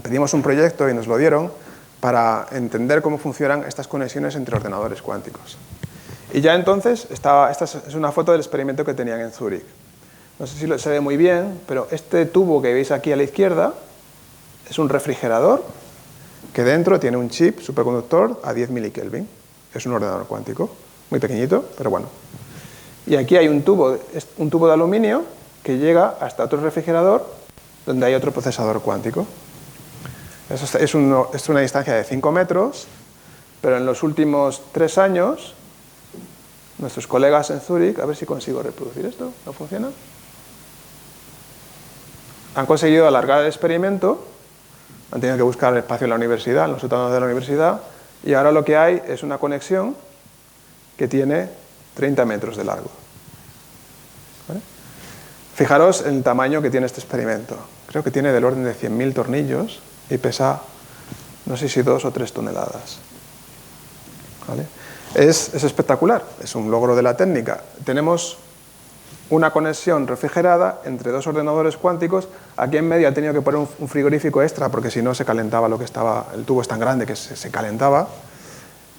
pedimos un proyecto y nos lo dieron para entender cómo funcionan estas conexiones entre ordenadores cuánticos. Y ya entonces, esta es una foto del experimento que tenían en Zúrich. No sé si se ve muy bien, pero este tubo que veis aquí a la izquierda es un refrigerador que dentro tiene un chip superconductor a 10 milikelvin. Es un ordenador cuántico, muy pequeñito, pero bueno. Y aquí hay un tubo de aluminio que llega hasta otro refrigerador donde hay otro procesador cuántico. Es una distancia de 5 metros, pero en los últimos 3 años, nuestros colegas en Zúrich, a ver si consigo reproducir esto, ¿no funciona? Han conseguido alargar el experimento, han tenido que buscar espacio en la universidad, en los sótanos de la universidad, y ahora lo que hay es una conexión que tiene 30 metros de largo. ¿Vale? Fijaros en el tamaño que tiene este experimento. Creo que tiene del orden de 100.000 tornillos y pesa, no sé si 2 o 3 toneladas. ¿Vale? Es espectacular, es un logro de la técnica. Tenemos una conexión refrigerada entre dos ordenadores cuánticos. Aquí en medio ha tenido que poner un frigorífico extra porque si no se calentaba lo que estaba, el tubo es tan grande que se calentaba,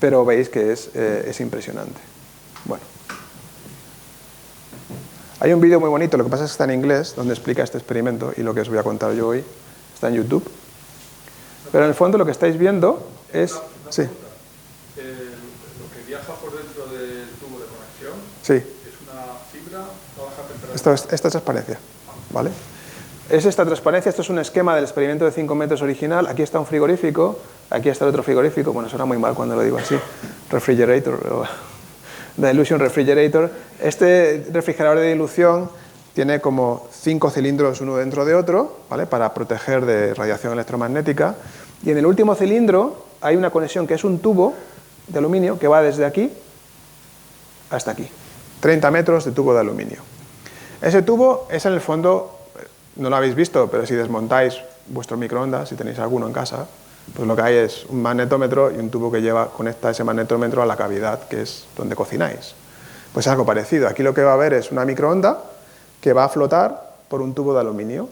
pero veis que es impresionante. Bueno. Hay un vídeo muy bonito, lo que pasa es que está en inglés, donde explica este experimento y lo que os voy a contar yo hoy está en YouTube. Pero en el fondo lo que estáis viendo es... Sí. Lo que viaja por dentro del tubo de conexión Sí. es una fibra a baja temperatura. Esta es transparencia, ¿vale? Es esta transparencia, esto es un esquema del experimento de 5 metros original. Aquí está un frigorífico, aquí está el otro frigorífico. Bueno, suena muy mal cuando lo digo así. Refrigerator, Dilution Refrigerator. Este refrigerador de dilución tiene como 5 cilindros uno dentro de otro, ¿vale? Para proteger de radiación electromagnética. Y en el último cilindro hay una conexión que es un tubo de aluminio que va desde aquí hasta aquí. 30 metros de tubo de aluminio. Ese tubo es en el fondo, no lo habéis visto, pero si desmontáis vuestro microondas, si tenéis alguno en casa, pues lo que hay es un magnetómetro y un tubo que conecta ese magnetómetro a la cavidad, que es donde cocináis. Pues algo parecido. Aquí lo que va a haber es una microonda que va a flotar por un tubo de aluminio,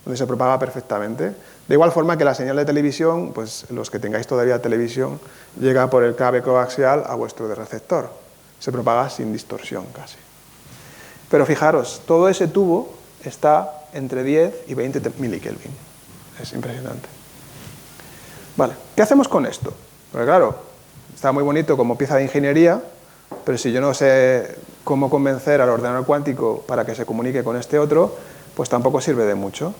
donde se propaga perfectamente. De igual forma que la señal de televisión, pues los que tengáis todavía televisión, llega por el cable coaxial a vuestro receptor. Se propaga sin distorsión casi. Pero fijaros, todo ese tubo está entre 10 y 20 milikelvin. Es impresionante. Vale, ¿qué hacemos con esto? Porque claro, está muy bonito como pieza de ingeniería, pero si yo no sé cómo convencer al ordenador cuántico para que se comunique con este otro, pues tampoco sirve de mucho.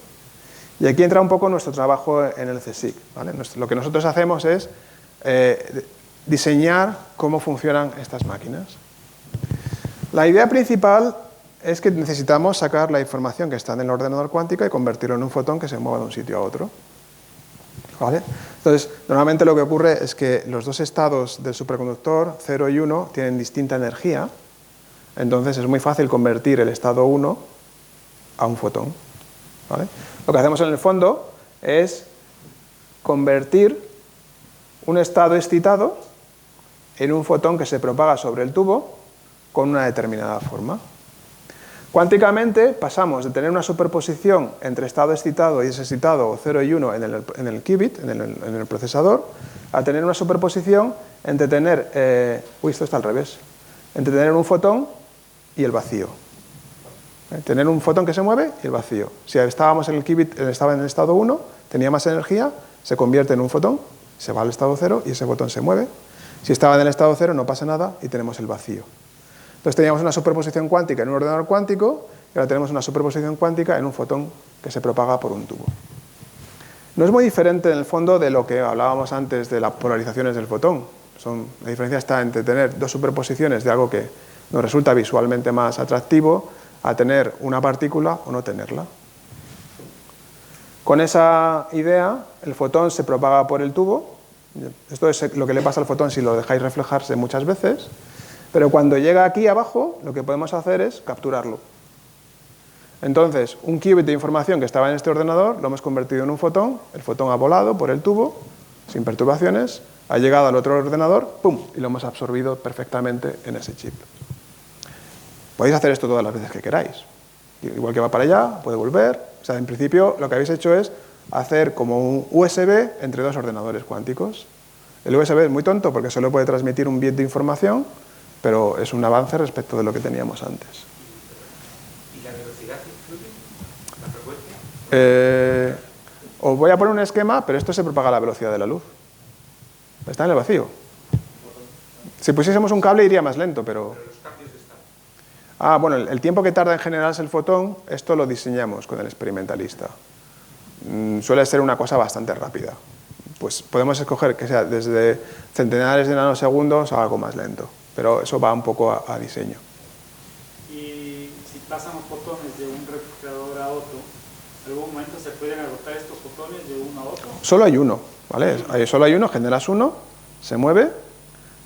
Y aquí entra un poco nuestro trabajo en el CSIC, ¿vale? Lo que nosotros hacemos es diseñar cómo funcionan estas máquinas. La idea principal es que necesitamos sacar la información que está en el ordenador cuántico y convertirlo en un fotón que se mueva de un sitio a otro. ¿Vale? Entonces, normalmente lo que ocurre es que los dos estados del superconductor, 0 y 1, tienen distinta energía. Entonces es muy fácil convertir el estado 1 a un fotón. ¿Vale? Lo que hacemos en el fondo es convertir un estado excitado en un fotón que se propaga sobre el tubo con una determinada forma. Cuánticamente pasamos de tener una superposición entre estado excitado y desexcitado, o 0 y 1 en el qubit, en el procesador, a tener una superposición entre tener, esto está al revés, entre tener un fotón y el vacío. Tener un fotón que se mueve y el vacío. Si estábamos en el qubit, estaba en el estado 1, tenía más energía, se convierte en un fotón, se va al estado 0 y ese fotón se mueve. Si estaba en el estado 0 no pasa nada y tenemos el vacío. Entonces teníamos una superposición cuántica en un ordenador cuántico y ahora tenemos una superposición cuántica en un fotón que se propaga por un tubo. No es muy diferente en el fondo de lo que hablábamos antes de las polarizaciones del fotón. La diferencia está entre tener dos superposiciones de algo que nos resulta visualmente más atractivo a tener una partícula o no tenerla. Con esa idea, el fotón se propaga por el tubo. Esto es lo que le pasa al fotón si lo dejáis reflejarse muchas veces. Pero cuando llega aquí abajo, lo que podemos hacer es capturarlo. Entonces, un qubit de información que estaba en este ordenador lo hemos convertido en un fotón. El fotón ha volado por el tubo, sin perturbaciones, ha llegado al otro ordenador, ¡pum!, y lo hemos absorbido perfectamente en ese chip. Podéis hacer esto todas las veces que queráis. Igual que va para allá, puede volver. O sea, en principio, lo que habéis hecho es hacer como un USB entre dos ordenadores cuánticos. El USB es muy tonto porque solo puede transmitir un bit de información, pero es un avance respecto de lo que teníamos antes. ¿Y la velocidad influye? ¿La frecuencia? Os voy a poner un esquema, pero esto se propaga a la velocidad de la luz. Está en el vacío. Si pusiésemos un cable iría más lento, pero... Pero los cambios de estado. Bueno, el tiempo que tarda en generarse el fotón, esto lo diseñamos con el experimentalista. Suele ser una cosa bastante rápida. Pues podemos escoger que sea desde centenares de nanosegundos a algo más lento. Pero eso va un poco a diseño. Y si pasan los fotones de un refrigerador a otro, ¿en algún momento se pueden agotar estos fotones de uno a otro? Solo hay uno, ¿vale? Solo hay uno, generas uno, se mueve,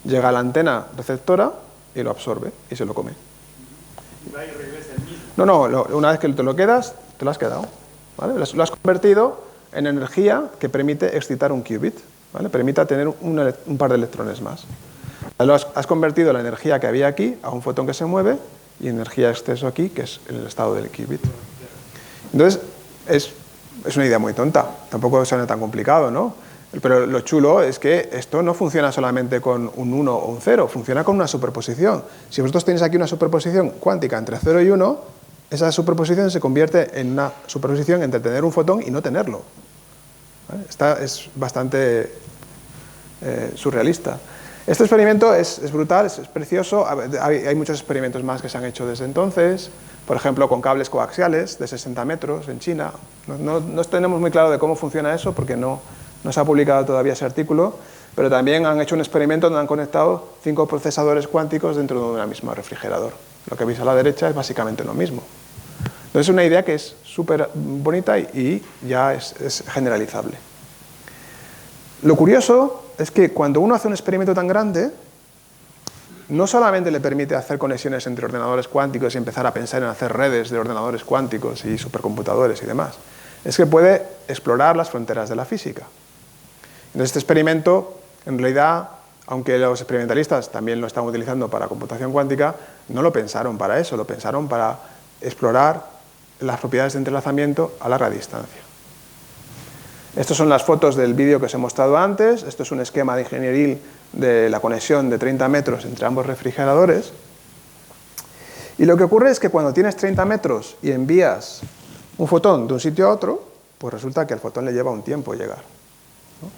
llega a la antena receptora y lo absorbe y se lo come. Y va y regresa el mismo. No, una vez que te lo quedas, te lo has quedado, ¿vale? Lo has convertido en energía que permite excitar un qubit, ¿vale? Permite tener un par de electrones más. Has convertido la energía que había aquí a un fotón que se mueve y energía de exceso aquí, que es el estado del qubit. Entonces, es una idea muy tonta, tampoco suena tan complicado, ¿no? Pero lo chulo es que esto no funciona solamente con un 1 o un 0, funciona con una superposición. Si vosotros tenéis aquí una superposición cuántica entre 0 y 1, esa superposición se convierte en una superposición entre tener un fotón y no tenerlo. ¿Vale? Esta es bastante surrealista. Este experimento es brutal, es precioso. Hay muchos experimentos más que se han hecho desde entonces, por ejemplo con cables coaxiales de 60 metros en China. No tenemos muy claro de cómo funciona eso porque no se ha publicado todavía ese artículo, pero también han hecho un experimento donde han conectado 5 procesadores cuánticos dentro de un mismo refrigerador. Lo que veis a la derecha es básicamente lo mismo. Entonces es una idea que es súper bonita y ya es generalizable. Lo curioso es que cuando uno hace un experimento tan grande, no solamente le permite hacer conexiones entre ordenadores cuánticos y empezar a pensar en hacer redes de ordenadores cuánticos y supercomputadores y demás, es que puede explorar las fronteras de la física. Entonces este experimento, en realidad, aunque los experimentalistas también lo están utilizando para computación cuántica, no lo pensaron para eso, lo pensaron para explorar las propiedades de entrelazamiento a larga distancia. Estas son las fotos del vídeo que os he mostrado antes. Esto es un esquema de ingenieril de la conexión de 30 metros entre ambos refrigeradores. Y lo que ocurre es que cuando tienes 30 metros y envías un fotón de un sitio a otro, pues resulta que al fotón le lleva un tiempo llegar, ¿no?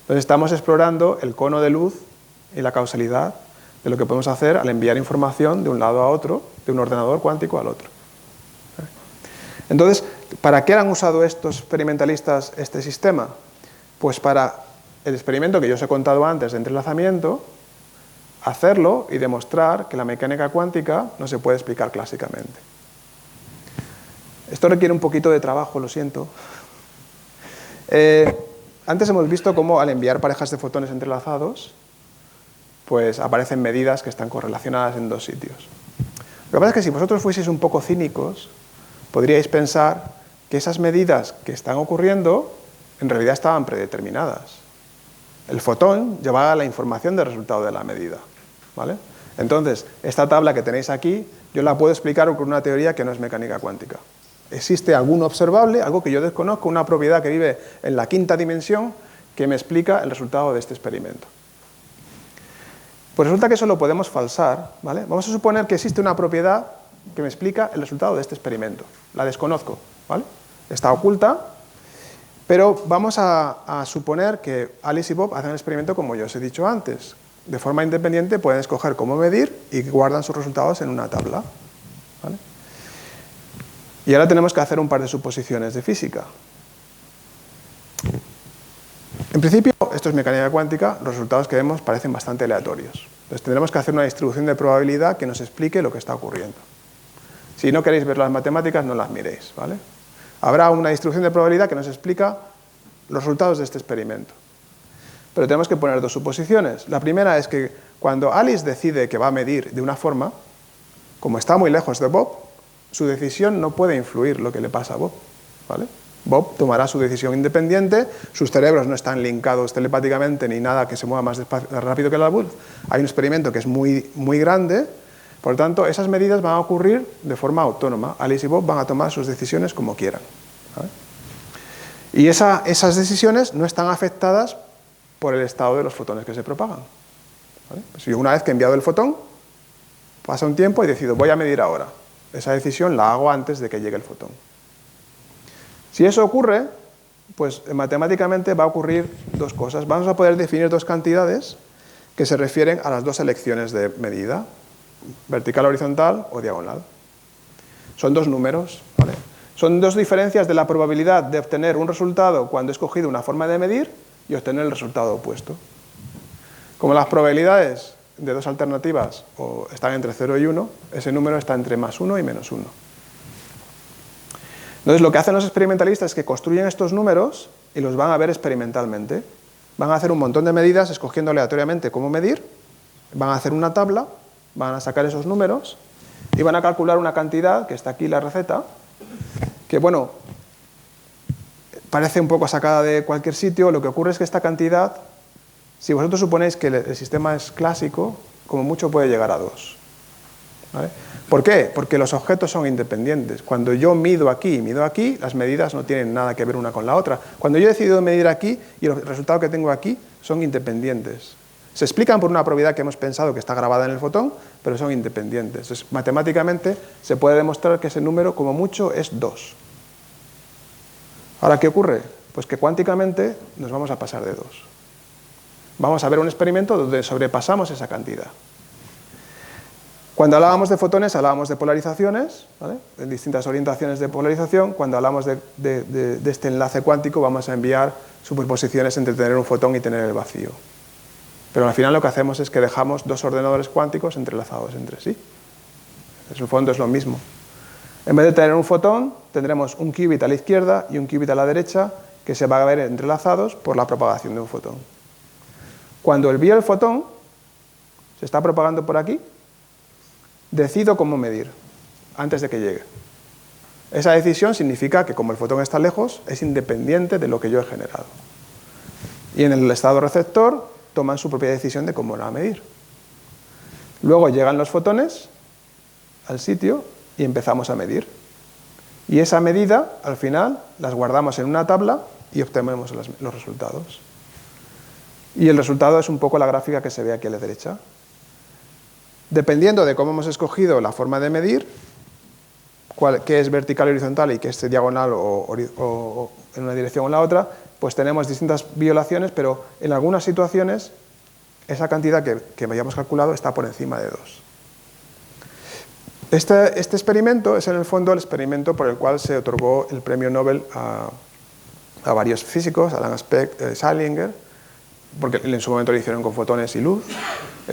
Entonces estamos explorando el cono de luz y la causalidad de lo que podemos hacer al enviar información de un lado a otro, de un ordenador cuántico al otro. Entonces, ¿para qué han usado estos experimentalistas este sistema? Pues para el experimento que yo os he contado antes de entrelazamiento, hacerlo y demostrar que la mecánica cuántica no se puede explicar clásicamente. Esto requiere un poquito de trabajo, lo siento. Antes hemos visto cómo al enviar parejas de fotones entrelazados, pues aparecen medidas que están correlacionadas en dos sitios. Lo que pasa es que si vosotros fueseis un poco cínicos, podríais pensar que esas medidas que están ocurriendo en realidad estaban predeterminadas. El fotón llevaba la información del resultado de la medida, ¿vale? Entonces, esta tabla que tenéis aquí, yo la puedo explicar con una teoría que no es mecánica cuántica. Existe algún observable, algo que yo desconozco, una propiedad que vive en la quinta dimensión, que me explica el resultado de este experimento. Pues resulta que eso lo podemos falsar, ¿vale? Vamos a suponer que existe una propiedad que me explica el resultado de este experimento. La desconozco, ¿vale? Está oculta, pero vamos a suponer que Alice y Bob hacen el experimento como yo os he dicho antes. De forma independiente pueden escoger cómo medir y guardan sus resultados en una tabla, ¿vale? Y ahora tenemos que hacer un par de suposiciones de física. En principio, esto es mecánica cuántica, los resultados que vemos parecen bastante aleatorios. Entonces tendremos que hacer una distribución de probabilidad que nos explique lo que está ocurriendo. Si no queréis ver las matemáticas, no las miréis, ¿vale? Habrá una distribución de probabilidad que nos explica los resultados de este experimento. Pero tenemos que poner dos suposiciones. La primera es que cuando Alice decide que va a medir de una forma, como está muy lejos de Bob, su decisión no puede influir lo que le pasa a Bob, ¿vale? Bob tomará su decisión independiente, sus cerebros no están linkados telepáticamente ni nada que se mueva más rápido que la luz. Hay un experimento que es muy, muy grande, por lo tanto, esas medidas van a ocurrir de forma autónoma. Alice y Bob van a tomar sus decisiones como quieran, ¿vale? Y esas decisiones no están afectadas por el estado de los fotones que se propagan, ¿vale? Si yo una vez que he enviado el fotón, pasa un tiempo y decido, voy a medir ahora. Esa decisión la hago antes de que llegue el fotón. Si eso ocurre, pues matemáticamente va a ocurrir dos cosas. Vamos a poder definir dos cantidades que se refieren a las dos elecciones de medida, vertical, horizontal o diagonal. Son dos números, ¿vale? Son dos diferencias de la probabilidad de obtener un resultado cuando he escogido una forma de medir y obtener el resultado opuesto. Como las probabilidades de dos alternativas están entre 0 y 1, ese número está entre más 1 y menos 1. Entonces lo que hacen los experimentalistas es que construyen estos números y los van a ver experimentalmente. Van a hacer un montón de medidas escogiendo aleatoriamente cómo medir, van a hacer una tabla, van a sacar esos números y van a calcular una cantidad, que está aquí la receta, que bueno, parece un poco sacada de cualquier sitio. Lo que ocurre es que esta cantidad, si vosotros suponéis que el sistema es clásico, como mucho puede llegar a 2. ¿vale? ¿Por qué? Porque los objetos son independientes. Cuando yo mido aquí y mido aquí, las medidas no tienen nada que ver una con la otra. Cuando yo he decidido medir aquí y el resultado que tengo aquí son independientes. Se explican por una propiedad que hemos pensado que está grabada en el fotón, pero son independientes. Entonces, matemáticamente se puede demostrar que ese número, como mucho, es 2. Ahora, ¿qué ocurre? Pues que cuánticamente nos vamos a pasar de 2. Vamos a ver un experimento donde sobrepasamos esa cantidad. Cuando hablábamos de fotones, hablábamos de polarizaciones, ¿vale? En distintas orientaciones de polarización. Cuando hablamos de este enlace cuántico, vamos a enviar superposiciones entre tener un fotón y tener el vacío. Pero al final lo que hacemos es que dejamos dos ordenadores cuánticos entrelazados entre sí. En su fondo es lo mismo. En vez de tener un fotón, tendremos un qubit a la izquierda y un qubit a la derecha que se van a ver entrelazados por la propagación de un fotón. Cuando envío el fotón, se está propagando por aquí, decido cómo medir antes de que llegue. Esa decisión significa que como el fotón está lejos, es independiente de lo que yo he generado. Y en el estado receptor toman su propia decisión de cómo la medir. Luego llegan los fotones al sitio y empezamos a medir. Y esa medida, al final, las guardamos en una tabla y obtenemos los resultados. Y el resultado es un poco la gráfica que se ve aquí a la derecha. Dependiendo de cómo hemos escogido la forma de medir, qué es vertical y horizontal y qué es diagonal o en una dirección o en la otra, pues tenemos distintas violaciones, pero en algunas situaciones esa cantidad que hayamos calculado está por encima de 2. Este experimento es en el fondo el experimento por el cual se otorgó el premio Nobel a varios físicos, Alan Speck, Salinger, porque en su momento lo hicieron con fotones y luz.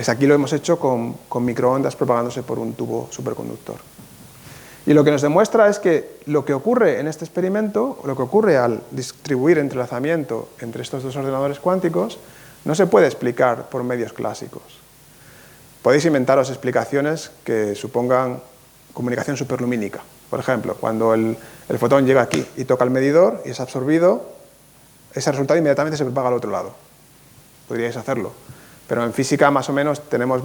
Aquí lo hemos hecho con microondas propagándose por un tubo superconductor. Y lo que nos demuestra es que lo que ocurre en este experimento, lo que ocurre al distribuir entrelazamiento entre estos dos ordenadores cuánticos, no se puede explicar por medios clásicos. Podéis inventaros explicaciones que supongan comunicación superlumínica. Por ejemplo, cuando el fotón llega aquí y toca el medidor y es absorbido, ese resultado inmediatamente se propaga al otro lado. Podríais hacerlo. Pero en física más o menos estamos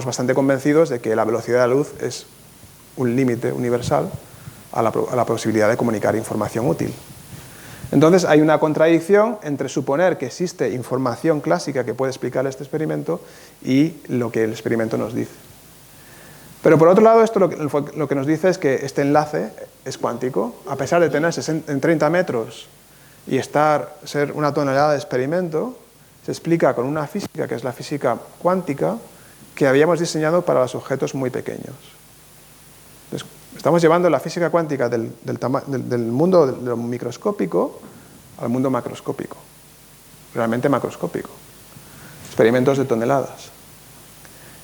bastante convencidos de que la velocidad de la luz es un límite universal a la posibilidad de comunicar información útil. Entonces hay una contradicción entre suponer que existe información clásica que puede explicar este experimento y lo que el experimento nos dice. Pero por otro lado, esto lo que nos dice es que este enlace es cuántico. A pesar de tener en 30 metros y ser una tonelada de experimento, se explica con una física, que es la física cuántica, que habíamos diseñado para los objetos muy pequeños. Entonces, estamos llevando la física cuántica del mundo de lo microscópico al mundo macroscópico, realmente macroscópico. Experimentos de toneladas.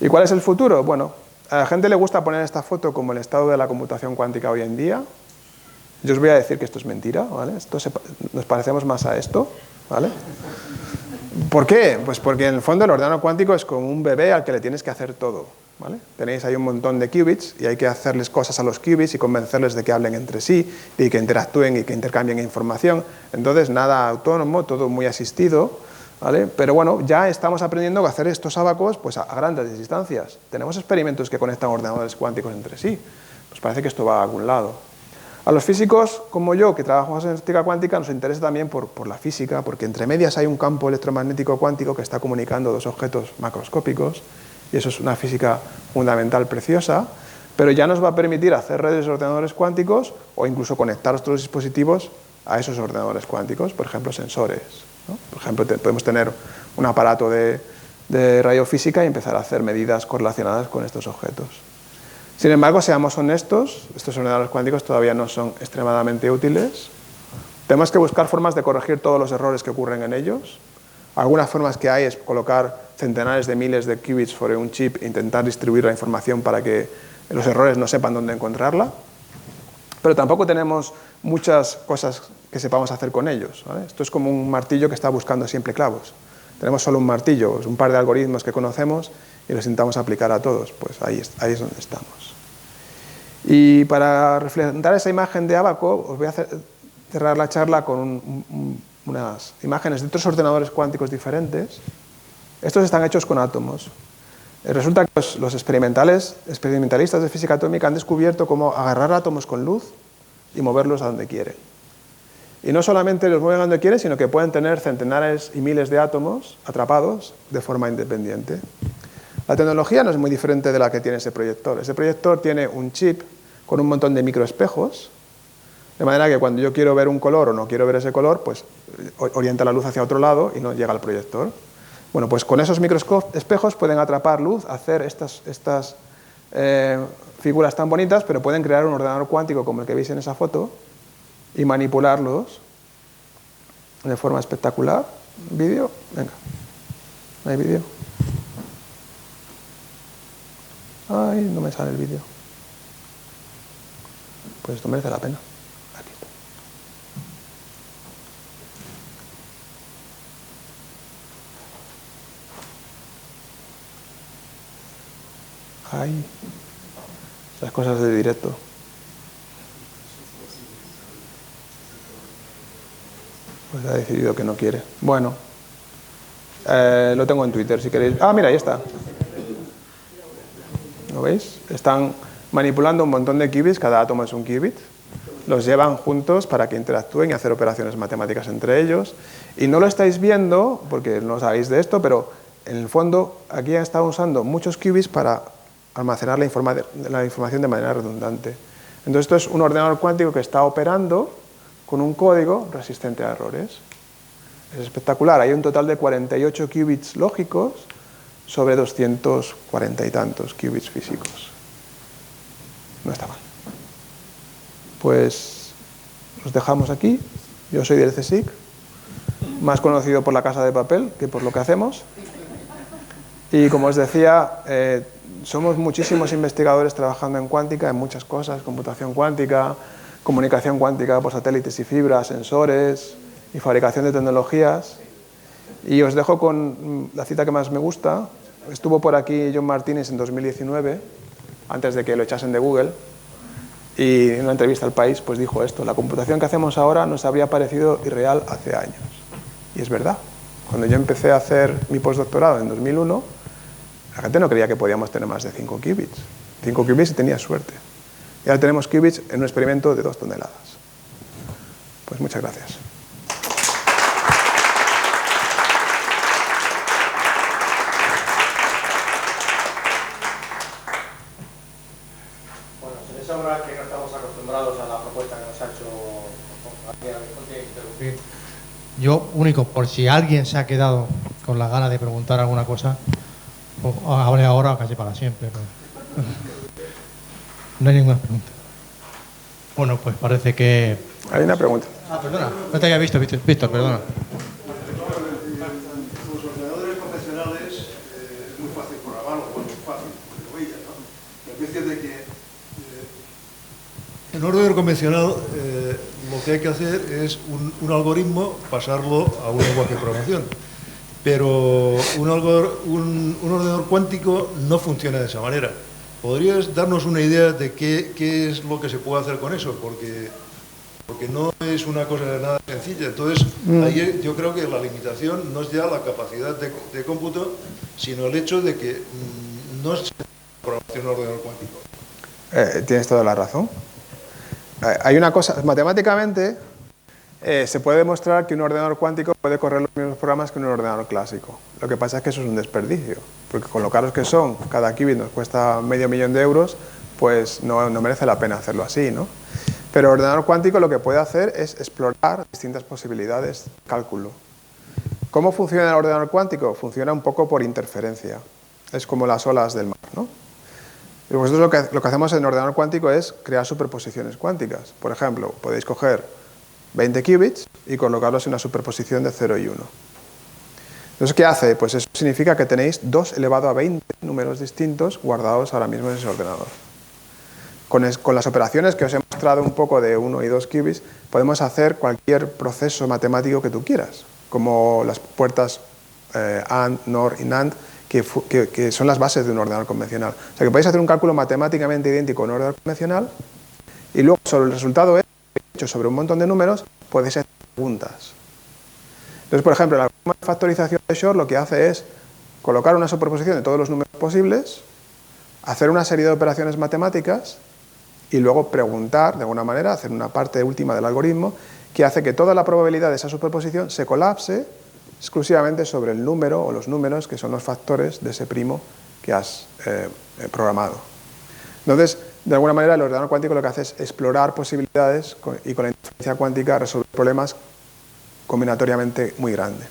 ¿Y cuál es el futuro? Bueno, a la gente le gusta poner esta foto como el estado de la computación cuántica hoy en día. Yo os voy a decir que esto es mentira, ¿vale? Nos parecemos más a esto, ¿vale? ¿Por qué? Pues porque en el fondo el ordenador cuántico es como un bebé al que le tienes que hacer todo, ¿vale? Tenéis ahí un montón de qubits y hay que hacerles cosas a los qubits y convencerles de que hablen entre sí y que interactúen y que intercambien información. Entonces, nada autónomo, todo muy asistido, ¿vale? Pero bueno, ya estamos aprendiendo a hacer estos ábacos pues, a grandes distancias. Tenemos experimentos que conectan ordenadores cuánticos entre sí. Pues parece que esto va a algún lado. A los físicos como yo, que trabajamos en física cuántica, nos interesa también por la física, porque entre medias hay un campo electromagnético cuántico que está comunicando dos objetos macroscópicos, y eso es una física fundamental preciosa, pero ya nos va a permitir hacer redes de ordenadores cuánticos o incluso conectar otros dispositivos a esos ordenadores cuánticos, por ejemplo, sensores, ¿no? Por ejemplo, podemos tener un aparato de radiofísica y empezar a hacer medidas correlacionadas con estos objetos. Sin embargo, seamos honestos, estos ordenadores cuánticos todavía no son extremadamente útiles. Tenemos que buscar formas de corregir todos los errores que ocurren en ellos. Algunas formas que hay es colocar centenares de miles de qubits sobre un chip e intentar distribuir la información para que los errores no sepan dónde encontrarla. Pero tampoco tenemos muchas cosas que sepamos hacer con ellos, ¿vale? Esto es como un martillo que está buscando siempre clavos. Tenemos solo un martillo, un par de algoritmos que conocemos y los intentamos aplicar a todos. Pues ahí es donde estamos. Y para reflejar esa imagen de ábaco, os voy a cerrar la charla con unas imágenes de otros ordenadores cuánticos diferentes. Estos están hechos con átomos. Resulta que los experimentalistas de física atómica han descubierto cómo agarrar átomos con luz y moverlos a donde quieren. Y no solamente los mueven a donde quieren, sino que pueden tener centenares y miles de átomos atrapados de forma independiente. La tecnología no es muy diferente de la que tiene ese proyector. Ese proyector tiene un chip con un montón de microespejos, de manera que cuando yo quiero ver un color o no quiero ver ese color, pues orienta la luz hacia otro lado y no llega al proyector. Bueno, pues con esos microespejos pueden atrapar luz, hacer estas figuras tan bonitas, pero pueden crear un ordenador cuántico como el que veis en esa foto y manipularlos de forma espectacular. ¿Vídeo? Venga, ¿no hay vídeo? Ay, no me sale el vídeo. Pues esto merece la pena. Aquí está. Ay, esas cosas de directo. Pues ha decidido que no quiere. Bueno, lo tengo en Twitter si queréis. Ah, mira, ahí está. ¿Lo veis? Están manipulando un montón de qubits, cada átomo es un qubit. Los llevan juntos para que interactúen y hacer operaciones matemáticas entre ellos. Y no lo estáis viendo, porque no sabéis de esto, pero en el fondo aquí han estado usando muchos qubits para almacenar la información de manera redundante. Entonces esto es un ordenador cuántico que está operando con un código resistente a errores. Es espectacular. Hay un total de 48 qubits lógicos sobre 240 y tantos qubits físicos. No está mal. Pues los dejamos aquí. Yo soy del CSIC, más conocido por la Casa de Papel que por lo que hacemos. Y como os decía, somos muchísimos investigadores trabajando en cuántica, en muchas cosas, computación cuántica, comunicación cuántica por satélites y fibras, sensores y fabricación de tecnologías. Y os dejo con la cita que más me gusta. Estuvo por aquí John Martínez en 2019, antes de que lo echasen de Google, y en una entrevista al País pues dijo esto: la computación que hacemos ahora nos habría parecido irreal hace años. Y es verdad. Cuando yo empecé a hacer mi postdoctorado en 2001, la gente no creía que podíamos tener más de 5 qubits. 5 qubits y tenía suerte. Y ahora tenemos qubits en un experimento de 2 toneladas. Pues muchas gracias. Bueno, se les sabrá que no estamos acostumbrados a la propuesta que nos ha hecho interrumpir. Yo, único, por si alguien se ha quedado con la gana de preguntar alguna cosa, pues, hable ahora o casi para siempre. Pero no hay ninguna pregunta. Bueno, pues parece que... Hay una pregunta. Ah, perdona, no te había visto, Víctor, perdona. Los ordenadores convencionales es muy fácil programarlo, bueno, es fácil, lo veía, ¿no? Pero es cierto que en un ordenador convencional lo que hay que hacer es un algoritmo, pasarlo a un lenguaje de programación. Pero un ordenador cuántico no funciona de esa manera. ¿Podrías darnos una idea de qué es lo que se puede hacer con eso? Porque no es una cosa nada sencilla. Entonces, ahí yo creo que la limitación no es ya la capacidad de cómputo, sino el hecho de que no se programación un ordenador cuántico. Tienes toda la razón. Hay una cosa, matemáticamente se puede demostrar que un ordenador cuántico puede correr los mismos programas que un ordenador clásico. Lo que pasa es que eso es un desperdicio, porque con lo caros que son, cada qubit nos cuesta $500.000 euros, pues no merece la pena hacerlo así, ¿no? Pero el ordenador cuántico lo que puede hacer es explorar distintas posibilidades de cálculo. ¿Cómo funciona el ordenador cuántico? Funciona un poco por interferencia. Es como las olas del mar, ¿no? Y nosotros lo que hacemos en el ordenador cuántico es crear superposiciones cuánticas. Por ejemplo, podéis coger 20 qubits y colocarlos en una superposición de 0 y 1. Entonces, ¿qué hace? Pues eso significa que tenéis 2 elevado a 20 números distintos guardados ahora mismo en ese ordenador. Con las operaciones que os he mostrado un poco de 1 y 2 qubits, podemos hacer cualquier proceso matemático que tú quieras, como las puertas AND, NOR y NAND, que son las bases de un ordenador convencional. O sea, que podéis hacer un cálculo matemáticamente idéntico a un ordenador convencional y luego sobre el resultado hecho sobre un montón de números, podéis hacer preguntas. Entonces, por ejemplo, la factorización de Shor lo que hace es colocar una superposición de todos los números posibles, hacer una serie de operaciones matemáticas y luego preguntar, de alguna manera, hacer una parte última del algoritmo que hace que toda la probabilidad de esa superposición se colapse exclusivamente sobre el número o los números que son los factores de ese primo que has programado. Entonces, de alguna manera, el ordenador cuántico lo que hace es explorar posibilidades y con la inferencia cuántica resolver problemas combinatoriamente muy grandes.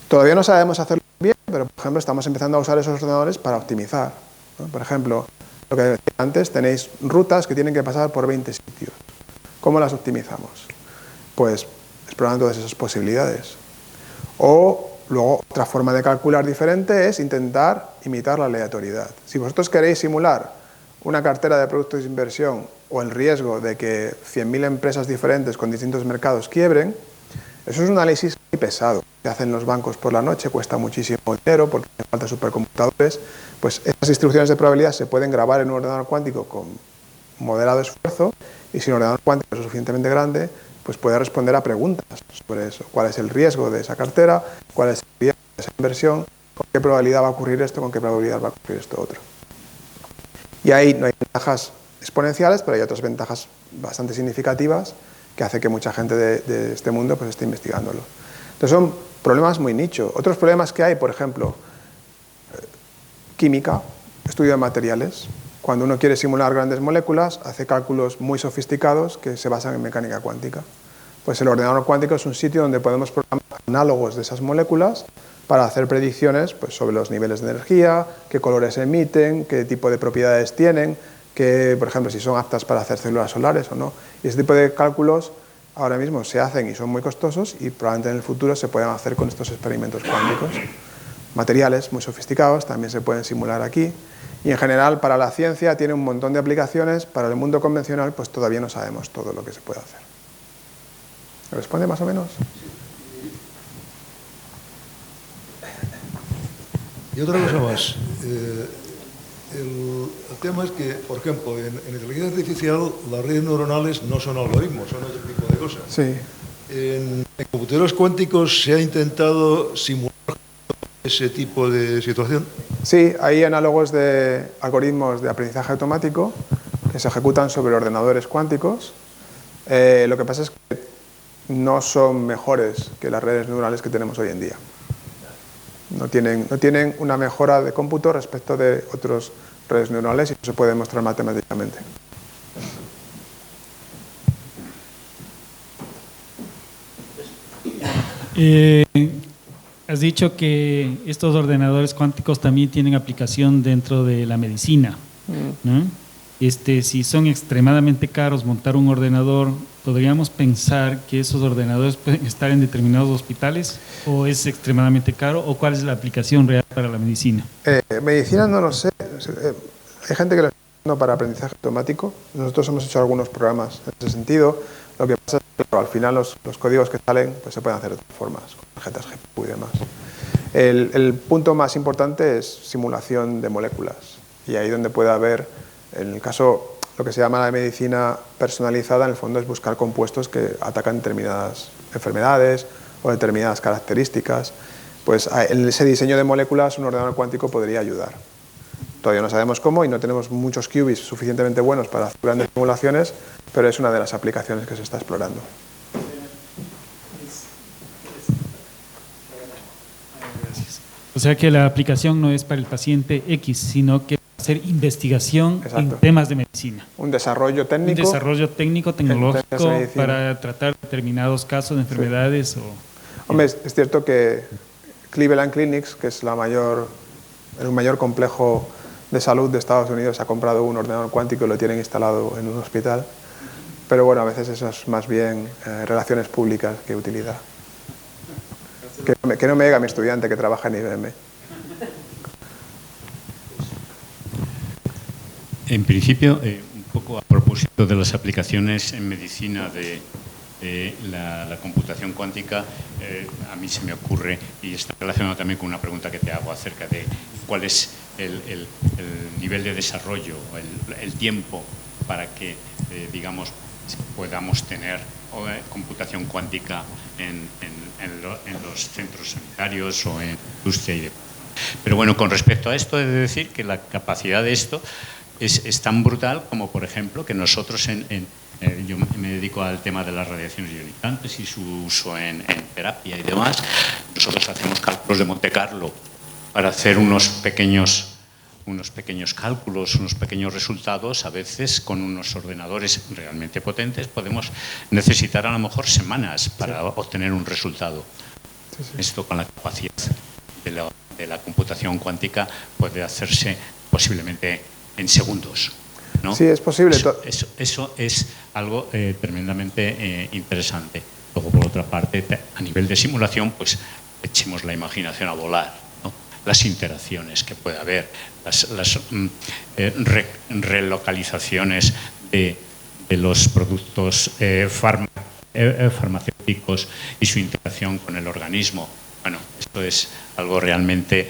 Todavía no sabemos hacerlo bien, pero, por ejemplo, estamos empezando a usar esos ordenadores para optimizar, ¿no? Por ejemplo, lo que decía antes, tenéis rutas que tienen que pasar por 20 sitios. ¿Cómo las optimizamos? Pues explorando todas esas posibilidades. O luego otra forma de calcular diferente es intentar imitar la aleatoriedad. Si vosotros queréis simular una cartera de productos de inversión o el riesgo de que 100.000 empresas diferentes con distintos mercados quiebren, eso es un análisis muy pesado que hacen los bancos por la noche, cuesta muchísimo dinero porque hace falta supercomputadores. Pues esas distribuciones de probabilidad se pueden grabar en un ordenador cuántico con moderado esfuerzo y si un ordenador cuántico es lo suficientemente grande, pues puede responder a preguntas sobre eso. ¿Cuál es el riesgo de esa cartera? ¿Cuál es el riesgo de esa inversión? ¿Con qué probabilidad va a ocurrir esto? ¿Con qué probabilidad va a ocurrir esto otro? Y ahí no hay ventajas exponenciales, pero hay otras ventajas bastante significativas que hace que mucha gente de este mundo pues esté investigándolo. Entonces son problemas muy nicho. Otros problemas que hay, por ejemplo, química, estudio de materiales. Cuando uno quiere simular grandes moléculas, hace cálculos muy sofisticados que se basan en mecánica cuántica. Pues el ordenador cuántico es un sitio donde podemos programar análogos de esas moléculas para hacer predicciones pues, sobre los niveles de energía, qué colores emiten, qué tipo de propiedades tienen, que, por ejemplo, si son aptas para hacer células solares o no. Y ese tipo de cálculos ahora mismo se hacen y son muy costosos y probablemente en el futuro se puedan hacer con estos experimentos cuánticos. Materiales muy sofisticados también se pueden simular aquí. Y en general, para la ciencia tiene un montón de aplicaciones. Para el mundo convencional, pues todavía no sabemos todo lo que se puede hacer. ¿Me responde más o menos? Y otra cosa más. El tema es que, por ejemplo, en inteligencia artificial las redes neuronales no son algoritmos, son otro tipo de cosas. Sí. En computadores cuánticos se ha intentado simular ese tipo de situación. Sí, hay análogos de algoritmos de aprendizaje automático que se ejecutan sobre ordenadores cuánticos. Lo que pasa es que no son mejores que las redes neurales que tenemos hoy en día. No tienen una mejora de cómputo respecto de otras redes neuronales y no se puede demostrar matemáticamente. Has dicho que estos ordenadores cuánticos también tienen aplicación dentro de la medicina, ¿no? Si son extremadamente caros montar un ordenador, ¿podríamos pensar que esos ordenadores pueden estar en determinados hospitales? ¿O es extremadamente caro? ¿O cuál es la aplicación real para la medicina? Medicina no lo sé. Hay gente que lo está usando para aprendizaje automático. Nosotros hemos hecho algunos programas en ese sentido. Lo que pasa es que claro, al final los códigos que salen pues se pueden hacer de otras formas, con tarjetas GPU y demás. El punto más importante es simulación de moléculas. Y ahí donde puede haber, en el caso, lo que se llama la medicina personalizada, en el fondo es buscar compuestos que atacan determinadas enfermedades o determinadas características. Pues en ese diseño de moléculas un ordenador cuántico podría ayudar. Todavía no sabemos cómo y no tenemos muchos qubits suficientemente buenos para hacer grandes simulaciones, pero es una de las aplicaciones que se está explorando. O sea que la aplicación no es para el paciente X, sino que hacer investigación en Exacto. temas de medicina. Un desarrollo técnico. Un desarrollo técnico, tecnológico de para tratar determinados casos de enfermedades. Sí. Hombre, es cierto que Cleveland Clinics, que es el mayor complejo de salud de Estados Unidos, ha comprado un ordenador cuántico y lo tienen instalado en un hospital. Pero bueno, a veces eso es más bien relaciones públicas que utilidad. Que no me diga mi estudiante que trabaja en IBM. En principio, un poco a propósito de las aplicaciones en medicina de la computación cuántica, a mí se me ocurre, y está relacionado también con una pregunta que te hago acerca de cuál es el nivel de desarrollo, el tiempo para que, digamos, podamos tener computación cuántica en los centros sanitarios o en la industria y demás. Pero bueno, con respecto a esto, he de decir que la capacidad de esto es tan brutal como, por ejemplo, que nosotros yo me dedico al tema de las radiaciones ionizantes y su uso en terapia y demás. Nosotros hacemos cálculos de Monte Carlo para hacer unos pequeños cálculos, unos pequeños resultados. A veces con unos ordenadores realmente potentes podemos necesitar a lo mejor semanas para obtener un resultado. Esto con la capacidad de la computación cuántica puede hacerse posiblemente en segundos, ¿no? Sí, es posible. Eso es algo tremendamente interesante. Luego, por otra parte, a nivel de simulación, pues echemos la imaginación a volar, ¿no? Las interacciones que puede haber, las relocalizaciones de los productos farmacéuticos y su interacción con el organismo. Bueno, esto es algo realmente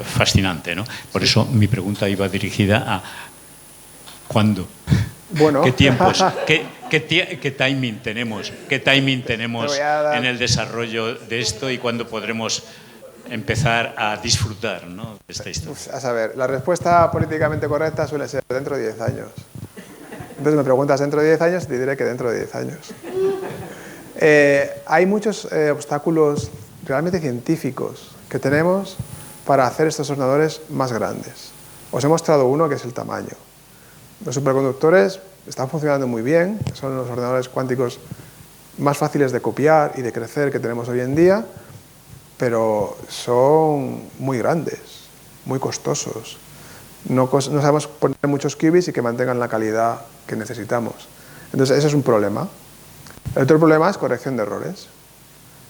fascinante, ¿no? Por eso mi pregunta iba dirigida a ¿cuándo? Bueno. ¿Qué tiempos? ¿Qué timing tenemos? ¿Qué timing tenemos en el desarrollo de esto y cuándo podremos empezar a disfrutar, ¿no?, de esta historia? A saber, la respuesta políticamente correcta suele ser dentro de 10 años. Entonces me preguntas dentro de 10 años y te diré que dentro de 10 años. Hay muchos obstáculos realmente científicos que tenemos para hacer estos ordenadores más grandes. Os he mostrado uno, que es el tamaño. Los superconductores están funcionando muy bien, son los ordenadores cuánticos más fáciles de copiar y de crecer que tenemos hoy en día, pero son muy grandes, muy costosos. No sabemos poner muchos qubits y que mantengan la calidad que necesitamos. Entonces, ese es un problema. El otro problema es corrección de errores.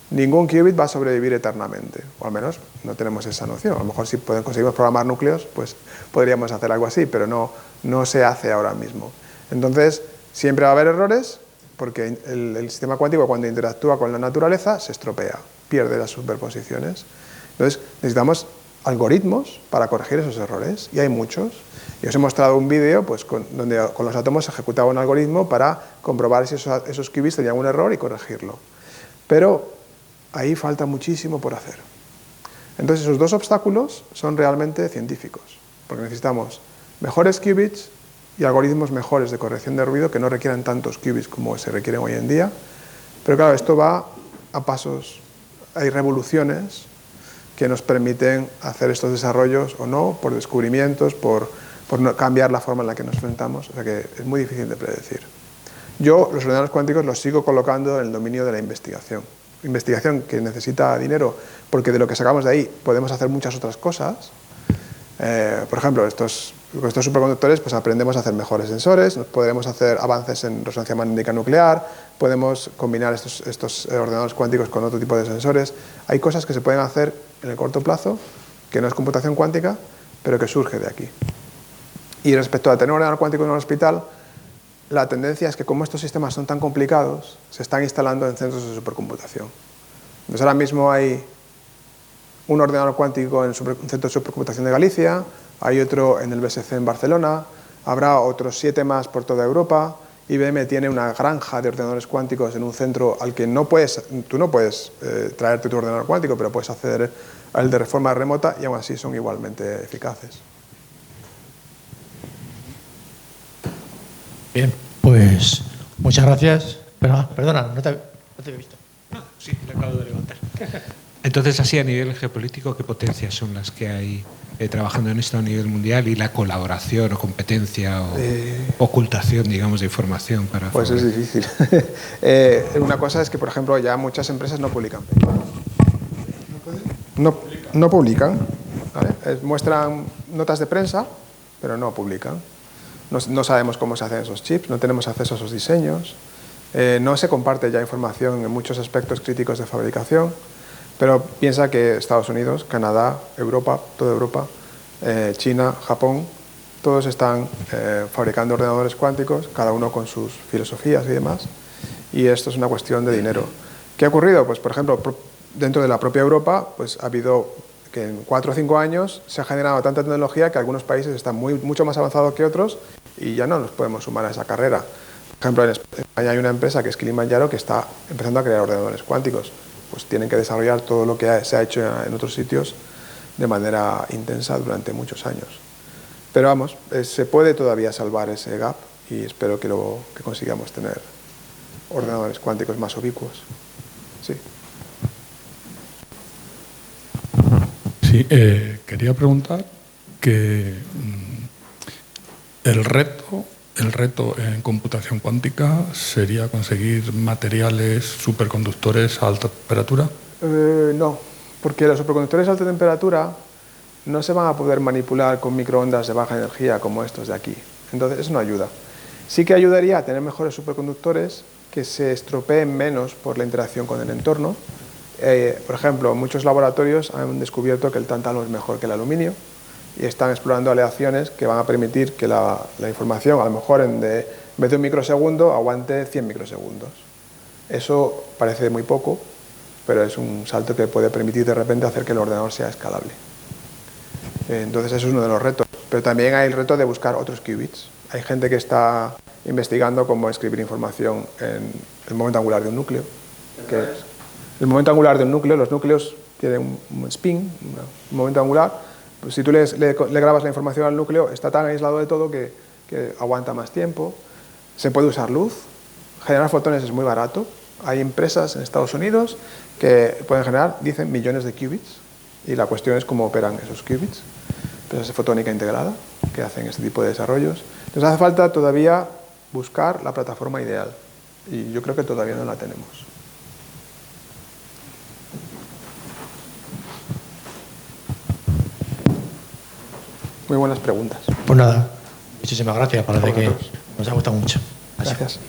Ningún qubit va a sobrevivir eternamente, o al menos no tenemos esa noción. A lo mejor si conseguimos programar núcleos, pues podríamos hacer algo así, pero no se hace ahora mismo. Entonces, siempre va a haber errores, porque el sistema cuántico, cuando interactúa con la naturaleza, se estropea, pierde las superposiciones. Entonces, necesitamos algoritmos para corregir esos errores, y hay muchos. Y os he mostrado un vídeo pues, donde con los átomos se ejecutaba un algoritmo para comprobar si esos qubits tenían un error y corregirlo. Pero ahí falta muchísimo por hacer. Entonces, esos dos obstáculos son realmente científicos, porque necesitamos mejores qubits y algoritmos mejores de corrección de ruido que no requieran tantos qubits como se requieren hoy en día. Pero claro, esto va a pasos, hay revoluciones que nos permiten hacer estos desarrollos o no, por descubrimientos, por no cambiar la forma en la que nos enfrentamos. O sea que es muy difícil de predecir. Yo los ordenadores cuánticos los sigo colocando en el dominio de la investigación. Investigación que necesita dinero, porque de lo que sacamos de ahí podemos hacer muchas otras cosas. Por ejemplo, con estos superconductores pues aprendemos a hacer mejores sensores, podremos hacer avances en resonancia magnética nuclear, podemos combinar estos ordenadores cuánticos con otro tipo de sensores. Hay cosas que se pueden hacer en el corto plazo, que no es computación cuántica, pero que surge de aquí. Y respecto a tener un ordenador cuántico en un hospital, la tendencia es que como estos sistemas son tan complicados, se están instalando en centros de supercomputación. Entonces ahora mismo hay un ordenador cuántico en un centro de supercomputación de Galicia, hay otro en el BSC en Barcelona, habrá otros 7 más por toda Europa. IBM tiene una granja de ordenadores cuánticos en un centro al que tú no puedes traerte tu ordenador cuántico, pero puedes acceder al de forma remota y aún así son igualmente eficaces. Bien, pues muchas gracias. Perdona, no te he visto. Sí, le acabo de levantar. Entonces, así a nivel geopolítico, ¿qué potencias son las que hay trabajando en esto a nivel mundial y la colaboración o competencia o ocultación, digamos, de información para... Pues es difícil. Una cosa es que, por ejemplo, ya muchas empresas no publican. No publican. ¿Vale? Muestran notas de prensa, pero no publican. No sabemos cómo se hacen esos chips, no tenemos acceso a esos diseños. No se comparte ya información en muchos aspectos críticos de fabricación. Pero piensa que Estados Unidos, Canadá, Europa, toda Europa, China, Japón, todos están fabricando ordenadores cuánticos, cada uno con sus filosofías y demás, y esto es una cuestión de dinero. ¿Qué ha ocurrido? Pues, por ejemplo, dentro de la propia Europa, pues ha habido que en 4 o 5 años se ha generado tanta tecnología que algunos países están mucho más avanzados que otros y ya no nos podemos sumar a esa carrera. Por ejemplo, en España hay una empresa que es Kilimanjaro que está empezando a crear ordenadores cuánticos. Pues tienen que desarrollar todo lo que se ha hecho en otros sitios de manera intensa durante muchos años. Pero vamos, se puede todavía salvar ese gap y espero que consigamos tener ordenadores cuánticos más ubicuos. Sí. Sí, quería preguntar que el reto en computación cuántica sería conseguir materiales superconductores a alta temperatura. No, porque los superconductores a alta temperatura no se van a poder manipular con microondas de baja energía como estos de aquí. Entonces eso no ayuda. Sí que ayudaría a tener mejores superconductores que se estropeen menos por la interacción con el entorno. Por ejemplo, muchos laboratorios han descubierto que el tántalo es mejor que el aluminio y están explorando aleaciones que van a permitir que la información, a lo mejor en vez de un microsegundo, aguante 100 microsegundos. Eso parece muy poco, pero es un salto que puede permitir de repente hacer que el ordenador sea escalable. Entonces eso es uno de los retos. Pero también hay el reto de buscar otros qubits. Hay gente que está investigando cómo escribir información en el momento angular de un núcleo. El momento angular de un núcleo, los núcleos tienen un spin, un momento angular. Pues si tú le grabas la información al núcleo, está tan aislado de todo que aguanta más tiempo. Se puede usar luz. Generar fotones es muy barato. Hay empresas en Estados Unidos que pueden generar, dicen, millones de qubits. Y la cuestión es cómo operan esos qubits. Empresas de fotónica integrada que hacen este tipo de desarrollos. Nos hace falta todavía buscar la plataforma ideal. Y yo creo que todavía no la tenemos. Muy buenas preguntas. Pues nada, muchísimas gracias. Parece que nos ha gustado mucho. Gracias.